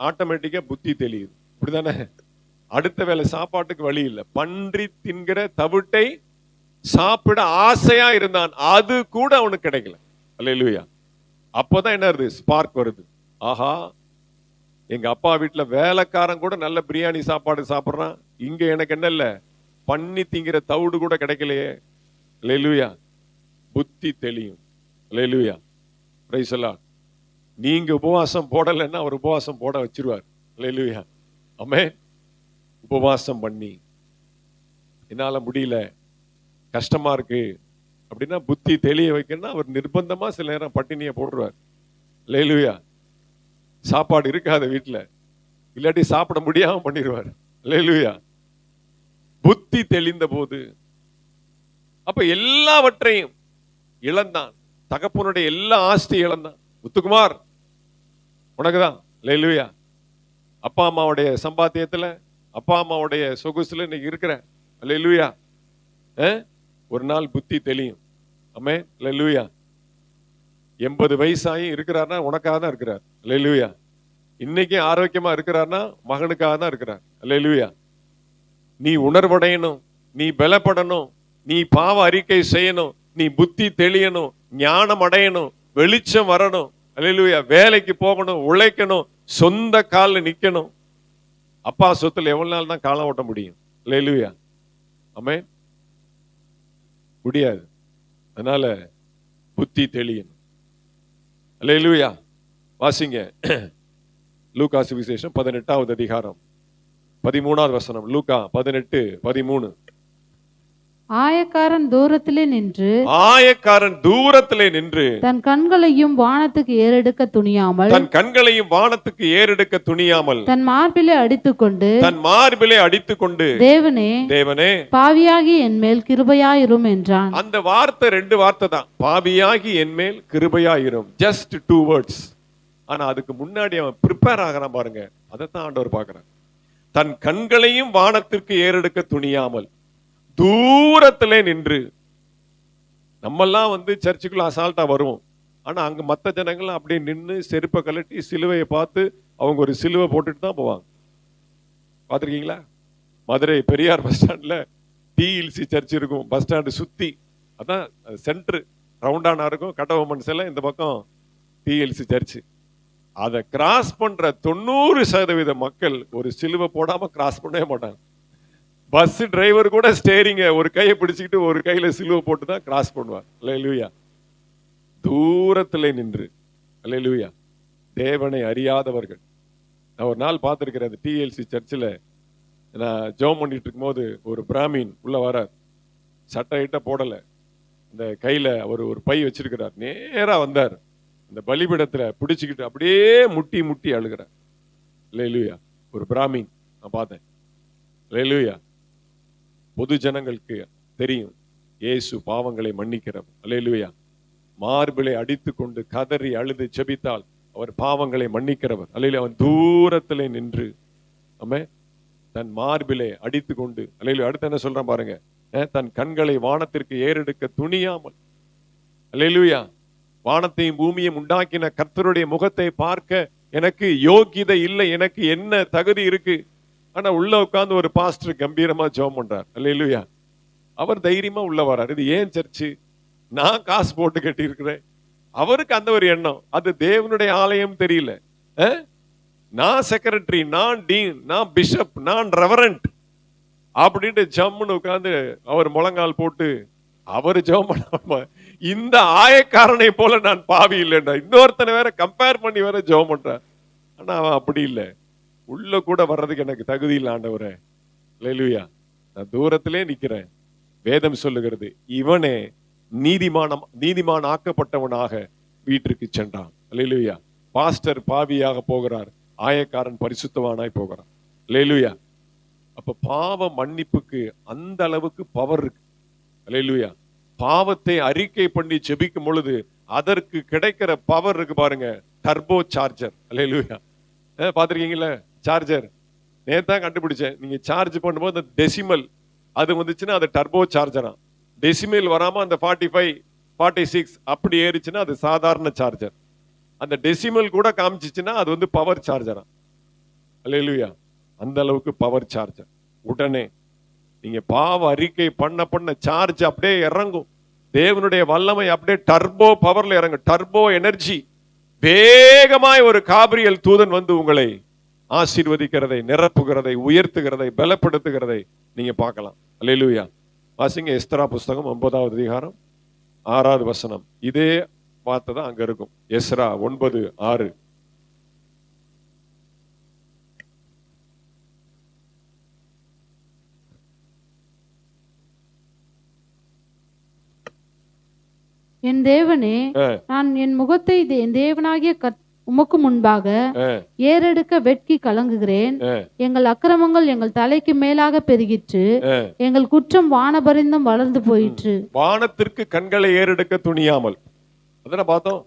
ஆட்டோமேட்டிக்கா புத்தி தெளியுது. இப்படிதானே? அடுத்த வேளை சாப்பாட்டுக்கு வழி இல்லை. பன்றி தின்கிற தவிட்டை சாப்பிட ஆசையா இருந்தான், அது கூட அவனுக்கு கிடைக்கல. அல்லேலூயா. அப்பதான் என்ன வருது? ஸ்பார்க் வருது. ஆஹா, எங்க அப்பா வீட்டுல வேலைக்காரன் கூட நல்ல பிரியாணி சாப்பாடு சாப்பிடுறான், இங்க எனக்கு என்ன இல்ல, பண்ணி திங்கிற தவிடு கூட கிடைக்கலையே. அல்லேலூயா. புத்தி தெளியும். அல்லேலூயா. Praise the Lord. நீங்க உபவாசம் போடலைன்னா அவர் உபவாசம் போட வச்சிருவார். அல்லேலூயா. ஆமென். உபவாசம் பண்ணி என்னால முடியல, கஷ்டமா இருக்கு அப்படின்னா புத்தி தெளிய வைக்கணும்னா அவர் நிர்பந்தமா சில நேரம் பட்டினியை போடுவார். அல்லேலூயா. சாப்பாடு இருக்காத வீட்டுல, இல்லாட்டி சாப்பிட முடியாம பண்ணிடுவார். அல்லேலூயா. புத்தி தெளிந்த போது அப்ப எல்லாவற்றையும் இழந்தான். தகப்பனுடைய எல்லா ஆஸ்தி இழந்தான். முத்துக்குமார் உனக்குதான். அல்லேலூயா. அப்பா அம்மாவுடைய சம்பாத்தியத்துல, அப்பா அம்மாவுடைய சொகுசுல இன்னைக்கு இருக்கிற. அல்லேலூயா. ஒரு நாள் புத்தி தெளியும். ஆமென். அல்லேலூயா. 80 வயசாயும் இருக்கிறார்னா உனக்காக தான் இருக்கிறார். அல்லேலூயா. இன்னைக்கு ஆரோக்கியமா இருக்கிறார்னா மகனுக்காக தான் இருக்கிறார். அல்லேலூயா. நீ உணர்வடையணும், நீ பலப்படணும், நீ பாவ அறிக்கை செய்யணும், நீ புத்தி தெளியணும், ஞானம் அடையணும், வெளிச்சம் வரணும். அல்லேலூயா. வேலைக்கு போகணும், உழைக்கணும், சொந்த காலில் நிக்கணும். அப்பா சொத்துல எவ்வளவு நாள் தான் காலம் ஓட்ட முடியும்? அல்லேலூயா. ஆமென். முடியாது. அதனால புத்தி தெளியணும். அல்லேலூயா. வாசிங்க லூக்கா சுவிசேஷம் 18வது அதிகாரம் 13வது வசனம். லூக்கா 18:13. ஆயக்காரன் தூரத்திலே நின்று தன் கண்களையும் வானத்துக்கு ஏறெடுக்க துணியாமல் தன் மார்பிலே அடித்துக்கொண்டு தேவனே பாவியாகி என் மேல் கிருபையாயிரும் என்றான். அந்த வார்த்தை 2 வார்த்தை தான். பாவியாகி என் மேல் கிருபையாயிரும். Just 2 words. ஆனா அதுக்கு முன்னாடி அவன் ப்ரிப்பேர் ஆகிறான் பாருங்க. அதைத்தான் ஆண்டவர் பார்க்கிறார். தன் கண்களையும் வானத்திற்கு ஏறெடுக்க துணியாமல் தூரத்திலே நின்று. நம்மெல்லாம் சர்ச்சுக்குள்ள அசால்ட்டா வருவோம். ஆனா அங்க மத்த ஜனங்கள் அப்படியே நின்று செருப்பை கலட்டி சிலுவையை பார்த்து அவங்க ஒரு சிலுவை போட்டுட்டு தான் போவாங்க. பார்த்துருக்கீங்களா? மதுரை பெரியார் பஸ் ஸ்டாண்ட்ல TLC சர்ச் இருக்கும். பஸ் ஸ்டாண்டு சுத்தி அதான் சென்டர் ரவுண்டானா இருக்கும். கடவுமன் சிலை இந்த பக்கம் TLC சர்ச். அதை கிராஸ் பண்ற 90% மக்கள் ஒரு சிலுவை போடாம கிராஸ் பண்ணவே மாட்டாங்க. பஸ் டிரைவர் கூட ஸ்டேரிங்க ஒரு கையை பிடிச்சிக்கிட்டு ஒரு கையில சிலுவை போட்டு தான் கிராஸ் பண்ணுவார். அல்லேலூயா. தூரத்திலே நின்று. அல்லேலூயா. தேவனை அறியாதவர்கள். நான் ஒரு நாள் பார்த்திருக்கிறேன். அந்த TLC சர்ச்சில் நான் ஜெபம் பண்ணிட்டு இருக்கும் போது ஒரு பிராமின் உள்ள வரார். சட்டை இட்ட போடல, இந்த கையில அவர் ஒரு பை வச்சிருக்கிறார். நேரா வந்தார். அந்த பலிபீடத்துல பிடிச்சுக்கிட்டு அப்படியே முட்டி முட்டி அழுகிறார். அல்லேலூயா. ஒரு பிராமின் நான் பார்த்தேன். அல்லேலூயா. பொது ஜனங்களுக்கு தெரியும் இயேசு பாவங்களை மன்னிக்கிறவர். அல்லேலூயா. மார்பிலை அடித்து கொண்டு கதறி அழுது ஜெபித்தால் அவர் பாவங்களை மன்னிக்கிறவர். அல்லேலூயா. அவன் தூரத்திலே நின்று தன் மார்பிலை அடித்து கொண்டு. அல்லேலூயா. அடுத்து என்ன சொல்றான் பாருங்க. தன் கண்களை வானத்திற்கு ஏறெடுக்க துணியாமல். அல்லேலூயா. வானத்தையும் பூமியையும் உண்டாக்கின கர்த்தருடைய முகத்தை பார்க்க எனக்கு யோகிதை இல்லை, எனக்கு என்ன தகுதி இருக்கு? ஆனா உள்ள உட்கார்ந்து ஒரு பாஸ்டர் கம்பீரமா ஜெபம் பண்றார். அல்லேலூயா. அவர் தைரியமா உள்ள வரார். இது ஏன் சர்ச்சு? நான் காசு போட்டு கட்டி இருக்கிறேன். அவருக்கு அந்த ஒரு எண்ணம். அது தேவனுடைய ஆலயம் தெரியல. நான் செக்ரட்டரி, நான் டீன், நான் பிஷப், நான் ரெவரண்ட் அப்படின்ட்டு ஜம்முன்னு உட்கார்ந்து அவர் முழங்கால் போட்டு அவர் ஜெபம் பண்ணாம இந்த ஆயக்காரனை போல நான் பாவி இல்லைன்றா. இன்னொருத்தனை வேற கம்பேர் பண்ணி வேற ஜெபம் பண்றார். ஆனா அவன் அப்படி இல்லை. உள்ள கூட வர்றதுக்கு எனக்கு தகுதி இல்லை ஆண்டவரே. அல்லேலூயா. நான் தூரத்திலே நிக்கிறேன். வேதம் சொல்லுகிறது இவனே நீதிமான் ஆக்கப்பட்டவனாக வீட்டிற்கு சென்றான். அல்லேலூயா. பாஸ்டர் பாவியாக போகிறார், ஆயக்காரன் பரிசுத்தவானாய் போகிறான். அல்லேலூயா. அப்ப பாவ மன்னிப்புக்கு அந்த அளவுக்கு பவர் இருக்கு. அல்லேலூயா. பாவத்தை அறிக்கை பண்ணி ஜெபிக்கும் பொழுது அதற்கு கிடைக்கிற பவர் இருக்கு பாருங்க. Turbo charger. அல்லேலூயா. பாத்திருக்கீங்களா? சார்ஜர் நேத்தான் கண்டுபிடிச்சேன். நீங்க சார்ஜ் பண்ணும்போது அந்த டெசிமல் அது வந்துச்சுன்னா அது டர்போ சார்ஜரா. டெசிமல் வராம அந்த 45, 46 அப்படி ஏறிச்சுன்னா அது சாதாரண சார்ஜர். அந்த டெசிமல் கூட காமிச்சிச்சுன்னா அது வந்து பவர் சார்ஜரா. அல்லேலூயா. அந்த அளவுக்கு பவர் சார்ஜர். உடனே நீங்க பாவ அறிக்கை பண்ண சார்ஜ் அப்படியே இறங்கும். தேவனுடைய வல்லமை அப்படியே டர்போ பவர்ல இறங்கும். Turbo energy. வேகமாய் ஒரு காபிரியல் தூதன் வந்து உங்களை ஆசீர்வதிக்கிறதை, நிரப்புகிறதை, உயர்த்துகிறதை, பலப்படுத்துகிறதை நீங்க பார்க்கலாம். அல்லேலூயா. வாசிங்க எஸ்தரா புஸ்தகம் 9வது அதிகாரம் 6வது வசனம். இதே வார்த்தை தான் அங்க இருக்கும். எஸ்ரா 9:6. என் தேவனே, நான் என் முகத்தை என் தேவனாகிய உமக்கு முன்பாக ஏறெடுக்க வெட்கி கலங்குகிறேன். எங்கள் அக்கிரமங்கள் எங்கள் தலைக்கு மேலாக பெருகிற்று, எங்கள் குற்றம் வானபரிந்தும் வளர்ந்து போயிற்று. வானத்திற்கு கண்களை ஏறெடுக்க துணியாமல், அதான பார்த்தோம்,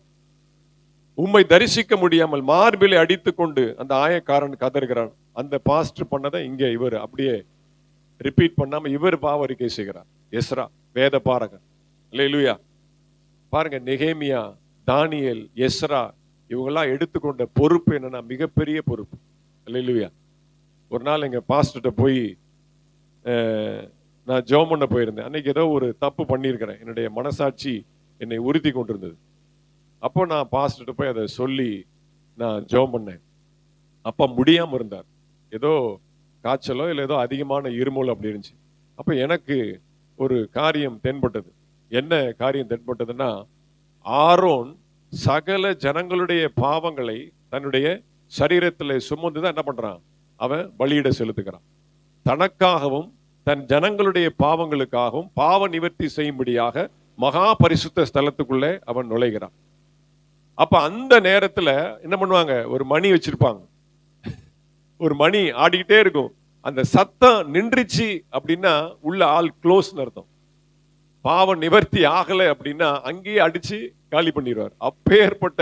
உம்மை தரிசிக்க முடியாமல் மார்பிலை அடித்துக் கொண்டு அந்த ஆயக்காரன் கதறுகிறான். அந்த பாஸ்டர் பண்ணதை இங்க இவர் அப்படியே ரிப்பீட் பண்ணாம இவர் பாவ அறிக்கை செய்கிறார். எஸ்ரா வேத பாரகன். அல்லேலூயா. பாருங்க, நெகேமியா, தானியேல், எஸ்ரா இவங்கெல்லாம் எடுத்துக்கொண்ட பொறுப்பு என்னன்னா மிகப்பெரிய பொறுப்பு. அல்லேலூயா. ஒரு நாள் எங்க பாஸ்டர்கிட்ட போய் நான் ஜெபம் பண்ண போயிருந்தேன். அன்னைக்கு ஏதோ ஒரு தப்பு பண்ணியிருக்கிறேன். என்னுடைய மனசாட்சி என்னை உறுத்தி கொண்டிருந்தது. அப்போ நான் பாஸ்டர்கிட்ட போய் அதை சொல்லி நான் ஜெபம் பண்ணேன். அப்போ முடியாம இருந்தார். ஏதோ காய்ச்சலோ இல்லை ஏதோ அதிகமான இருமல் அப்படி இருந்துச்சு. அப்போ எனக்கு ஒரு காரியம் தென்பட்டது. என்ன காரியம் தென்பட்டதுன்னா, ஆரோன் சகல ஜனங்களுடைய பாவங்களை தன்னுடைய சரீரத்தில் சுமந்துதான் என்ன பண்றான், அவன் பலியிட செலுத்துகிறான். தனக்காகவும் தன் ஜனங்களுடைய பாவங்களுக்காகவும் பாவ நிவர்த்தி செய்யும்படியாக மகா பரிசுத்த ஸ்தலத்துக்குள்ளே அவன் நுழைகிறான். அப்ப அந்த நேரத்துல என்ன பண்ணுவாங்க, ஒரு மணி வச்சிருப்பாங்க. ஒரு மணி ஆடிக்கிட்டே இருக்கும். அந்த சத்தம் நின்றுச்சு அப்படின்னா உள்ள ஆள் க்ளோஸ்னு அர்த்தம். பாவ நிவர்த்தி ஆகலை அப்படின்னா அங்கேயே அடிச்சு காலி பண்ணிடுவார். அப்பேற்பட்ட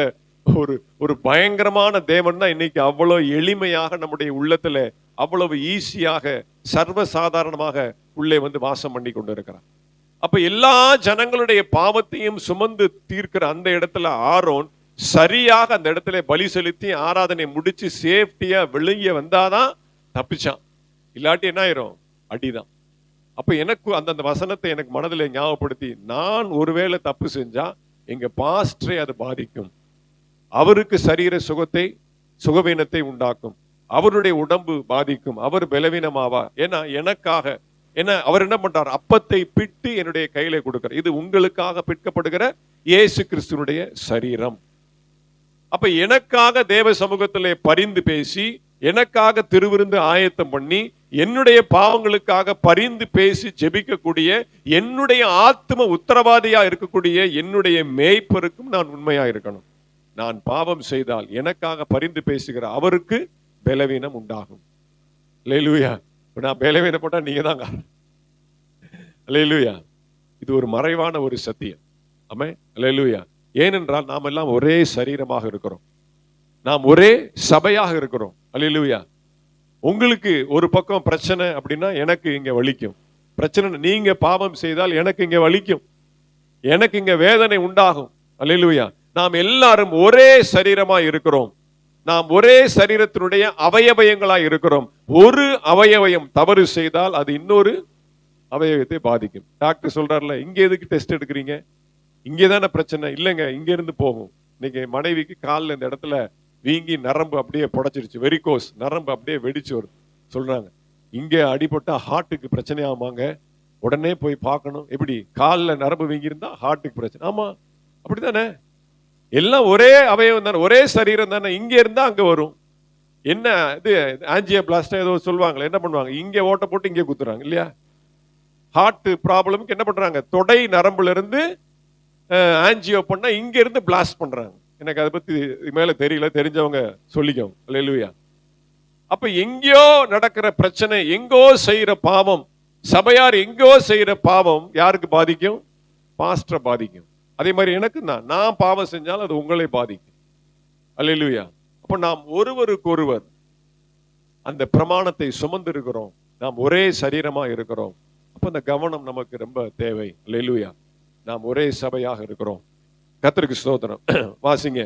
ஒரு பயங்கரமான தேவன் தான் இன்னைக்கு அவ்வளவு எளிமையாக நம்முடைய உள்ளத்துல அவ்வளவு ஈஸியாக சர்வசாதாரணமாக உள்ளே வந்து வாசம் பண்ணி கொண்டு இருக்கிறார். அப்ப எல்லா ஜனங்களுடைய பாவத்தையும் சுமந்து தீர்க்கிற அந்த இடத்துல ஆரோன் சரியாக அந்த இடத்துல பலி செலுத்தி ஆராதனை முடிச்சு சேஃப்டியா வெளியே வந்தாதான் தப்பிச்சான். இல்லாட்டி என்ன ஆயிரும், அடிதான். அப்ப எனக்கு அந்த வசனத்தை எனக்கு மனதில் ஞாபகப்படுத்தி, நான் ஒருவேளை தப்பு செஞ்சா எங்க பாஸ்டரை அது பாதிக்கும். அவருக்கு சரீர சுகவீனத்தை உண்டாக்கும். அவருடைய உடம்பு பாதிக்கும். அவர் பலவீனமாவா. ஏன்னா எனக்காக அவர் என்ன பண்றார், அப்பத்தை பிட்டு என்னுடைய கையில கொடுக்கிறார். இது உங்களுக்காக பிற்கப்படுகிற இயேசு கிறிஸ்துனுடைய சரீரம். அப்ப எனக்காக தேவ சமூகத்திலே பரிந்து பேசி, எனக்காக திருவிருந்து ஆயத்தம் பண்ணி, என்னுடைய பாவங்களுக்காக பரிந்து பேசி ஜெபிக்கக்கூடிய என்னுடைய ஆத்ம உத்தரவாதியா இருக்கக்கூடிய என்னுடைய மேய்ப்பருக்கும் நான் உண்மையா இருக்கணும். நான் பாவம் செய்தால் எனக்காக பரிந்து பேசுகிற அவருக்கு பலவீனம் உண்டாகும். அல்லேலூயா. நான் பலவீனப்பட்டா நீங்க தான் காரணம். அல்லேலூயா. இது ஒரு மறைவான ஒரு சத்தியம். ஆமென். அல்லேலூயா. ஏனென்றால் நாம் எல்லாம் ஒரே சரீரமாக இருக்கிறோம். நாம் ஒரே சபையாக இருக்கிறோம். அல்லேலூயா. உங்களுக்கு ஒரு பக்கம் பிரச்சனை அப்படின்னா எனக்கு இங்க வலிக்கும். பிரச்சனை, நீங்க பாவம் செய்தால் எனக்கு இங்க வலிக்கும், எனக்கு இங்க வேதனை உண்டாகும். அல்லேலூயா. நாம் எல்லாரும் ஒரே சரீரமா இருக்கிறோம். நாம் ஒரே சரீரத்தினுடைய அவயவயங்களா இருக்கிறோம். ஒரு அவயவயம் தவறு செய்தால் அது இன்னொரு அவயவத்தை பாதிக்கும். டாக்டர் சொல்றாருல, இங்க எதுக்கு டெஸ்ட் எடுக்கிறீங்க, இங்கேதான பிரச்சனை. இல்லைங்க, இங்க இருந்து போகும். இன்னைக்கு மனைவிக்கு காலில் இந்த இடத்துல வீங்கி நரம்பு அப்படியே புடைச்சிருச்சு, வெரிகோஸ் நரம்பு அப்படியே வெடிச்சு வரும் சொல்றாங்க. இங்க அடிபட்டா ஹார்ட்டுக்கு பிரச்சனை ஆமாங்க, உடனே போய் பார்க்கணும். எப்படி, காலில் நரம்பு வீங்கி இருந்தா ஹார்ட்டுக்கு பிரச்சனை. ஆமா, அப்படித்தானே. எல்லாம் ஒரே அவயவம் தானே, ஒரே சரீரம் தானே. இங்க இருந்தா அங்க வரும். என்ன இது ஆஞ்சியோபிளாஸ்டா ஏதோ சொல்லுவாங்களே, என்ன பண்ணுவாங்க, இங்க ஓட்ட போட்டு இங்கே குத்துறாங்க இல்லையா. ஹார்ட் ப்ராப்ளம்க்கு என்ன பண்றாங்க, தொடை நரம்புல இருந்து ஆஞ்சியோ பண்ணா இங்க இருந்து பிளாஸ்ட் பண்றாங்க. எனக்கு அதை பத்தி மேல தெரியல, தெரிஞ்சவங்க சொல்லிக்கோங்க. அல்லேலூயா. அப்ப எங்கேயோ நடக்கிற பிரச்சனை, எங்கோ செய்யற பாவம், சபையார் எங்கோ செய்யற பாவம் யாருக்கு பாதிக்கும், பாஸ்டரை பாதிக்கும். அதே மாதிரி எனக்கு நான் பாவம் செஞ்சாலும் அது உங்களை பாதிக்கும். அல்லேலூயா. அப்ப நாம் ஒருவருக்கு ஒருவர் அந்த பிரமாணத்தை சுமந்து இருக்கிறோம். நாம் ஒரே சரீரமா இருக்கிறோம். அப்ப அந்த கவனம் நமக்கு ரொம்ப தேவை. அல்லேலூயா. நாம் ஒரே சபையாக இருக்கிறோம். கர்த்தருக்கு ஸ்தோத்திரம். வாசிங்க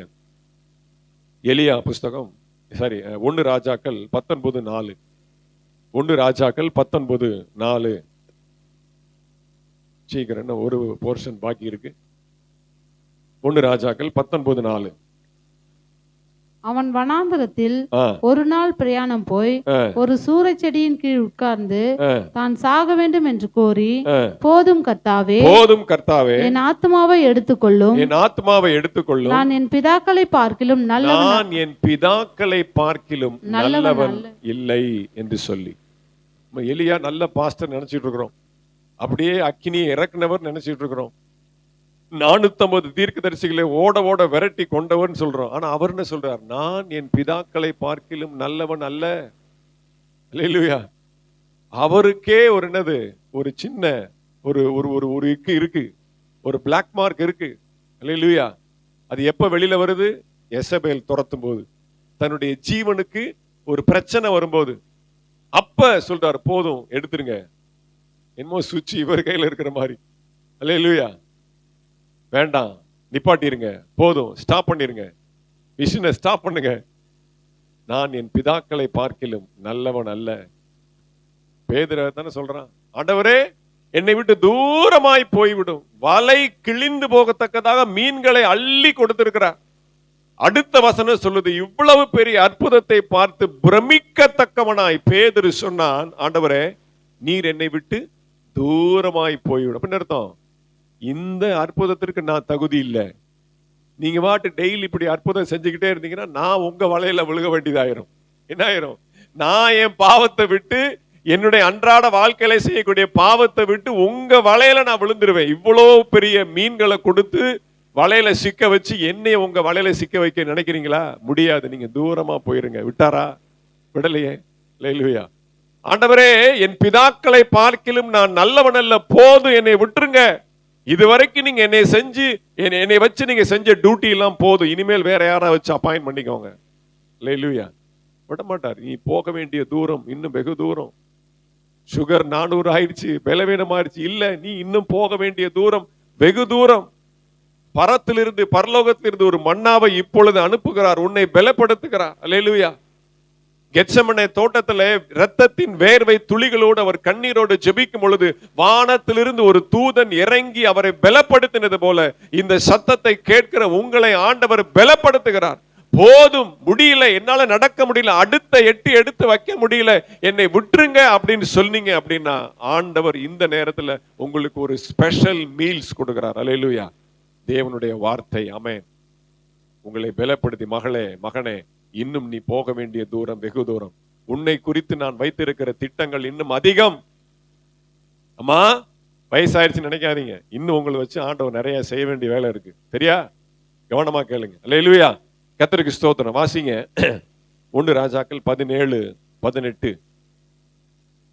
எலியா புஸ்தகம், சாரி, 1 ராஜாக்கள் 19:4. 1 ராஜாக்கள் 19:4. சீக்கிரம், இன்னும் ஒரு போர்ஷன் பாக்கி இருக்கு. 1 ராஜாக்கள் 19:4. அவன் வனாந்தரத்தில் ஒரு நாள் பிரயாணம் போய் ஒரு சூறை செடியின் கீழ் உட்கார்ந்து தான் சாக வேண்டும் என்று கோரி, போதும் கர்த்தாவே, போதும் கர்த்தாவே, என் ஆத்மாவை எடுத்துக்கொள்ளும், என் ஆத்மாவை எடுத்துக்கொள்ளும், நான் என் பிதாக்களை பார்க்கிலும் நல்லவன், நான் என் பிதாக்களை பார்க்கிலும் நல்லவன் இல்லை என்று சொல்லி. எலியா நல்ல பாஸ்டர் நினைச்சிட்டு இருக்கிறோம், அப்படியே அக்கினியை இறக்குனவர் நினைச்சிட்டு இருக்கிறோம். 450 தீர்க்கதரிசிகளை ஓட ஓட விரட்டி கொண்டவன் சொல்றோம். ஆனா அவர் என்ன சொல்றார்? நான் என் பிதாக்களை பார்க்கிலும் நல்லவன் அல்ல. அல்லேலூயா. அவருக்கே ஒரு என்னது, ஒரு சின்ன ஒரு ஒரு ஒரு ஒரு இக்கு இருக்கு, ஒரு பிளாக் மார்க் இருக்கு. அல்லேலூயா. அது எப்ப வெளியில வருது? எசபேல் துரத்தும் போது, தன்னுடைய ஜீவனுக்கு ஒரு பிரச்சனை வரும்போது, அப்ப சொல்றாரு, போதும் எடுத்துருங்க. என்னமோ சுவிட்ச் இவர் கையில இருக்கிற மாதிரி. அல்லேலூயா. வேண்டாம், நிப்பாட்டிருங்க, போதும், ஸ்டாப் பண்ணிருங்க, மிஷினை ஸ்டாப் பண்ணுங்க. நான் என் பிதாக்களை பார்க்கிலும் நல்லவன் அல்ல. பேதுரு தானே சொல்றான், ஆண்டவரே என்னை விட்டு தூரமாய் போய்விடும். வலை கிழிந்து போகத்தக்கதாக மீன்களை அள்ளி கொடுத்திருக்கிறார். அடுத்த வசனம் சொல்லுது, இவ்வளவு பெரிய அற்புதத்தை பார்த்து பிரமிக்கத்தக்கவனாய் பேதுரு சொன்னான், ஆண்டவரே நீர் என்னை விட்டு தூரமாய் போய்விடும். அப்படின்னு அர்த்தம், இந்த அற்புதத்திற்கு நான் தகுதி இல்லை. நீங்க பாட்டு டெய்லி இப்படி அற்புதம் செஞ்சுக்கிட்டே இருந்தீங்கன்னா நான் உங்க வலையில விழுக வேண்டியதாயிரும். என்ன ஆயிரும்? நான் என் பாவத்தை விட்டு, என்னுடைய அன்றாட வாழ்க்கையில செய்யக்கூடிய பாவத்தை விட்டு உங்க வலையில நான் விழுந்துருவேன். இவ்வளோ பெரிய மீன்களை கொடுத்து வலையில சிக்க வச்சு என்னைய உங்க வலையில சிக்க வைக்க நினைக்கிறீங்களா? முடியாது, நீங்க தூரமா போயிருங்க. விட்டாரா? விடலையே. அல்லேலூயா. ஆண்டவரே என் பிதாக்களை பார்க்கிலும் நான் நல்லவன் அல்ல, போதும், என்னை விட்டுருங்க. இதுவரைக்கும் நீங்க என்னை வச்சு நீங்க செஞ்ச டியூட்டி எல்லாம் போதும், இனிமேல் வேற யாரா வச்சு அப்பாயிண்ட் பண்ணிக்கோங்க. அல்லேலூயா. விட மாட்டார். நீ போக வேண்டிய தூரம் இன்னும் வெகு தூரம். சுகர் 400 ஆயிடுச்சு, பலவீனம் ஆயிடுச்சு, இல்ல, நீ இன்னும் போக வேண்டிய தூரம் வெகு தூரம். பரத்திலிருந்து, பரலோகத்திலிருந்து ஒரு மன்னாவை இப்பொழுது அனுப்புகிறார், உன்னை பலப்படுத்துகிறார். அல்லேலூயா. கெத்செமனே தோட்டத்துல இரத்தத்தின் வேர்வை துளிகளோடு அவர் கண்ணீரோடு ஜெபிக்கும் பொழுது வானத்திலிருந்து ஒரு தூதன் இறங்கி அவரை பலப்படுத்தினது போல இந்த சத்தத்தை கேட்கிற உங்களை ஆண்டவர் பலப்படுத்துகிறார். போதும், முடியல, என்னால நடக்க முடியல, அடுத்த எட்டு எடுத்து வைக்க முடியல, என்னை விட்டுருங்க அப்படின்னு சொன்னீங்க அப்படின்னா ஆண்டவர் இந்த நேரத்துல உங்களுக்கு ஒரு ஸ்பெஷல் மீல்ஸ் கொடுக்கிறார். அல்லேலூயா. தேவனுடைய வார்த்தை. ஆமென். உங்களை பலப்படுத்தி, மகளே, மகனே, இன்னும் நீ போக வேண்டிய தூரம் வெகு தூரம். உன்னை குறித்து நான் வைத்திருக்கிற திட்டங்கள் இன்னும் அதிகம். அம்மா வயசாயிருச்சு நினைக்காதீங்க, இன்னும் உங்களை வச்சு ஆண்டவர் நிறைய செய்ய வேண்டிய வேலை இருக்கு. சரியா? கவனமா கேளுங்க. அல்லேலூயா. கர்த்தருக்கு ஸ்தோத்திரம். வாசிங்க 1 ராஜாக்கள் 17:18.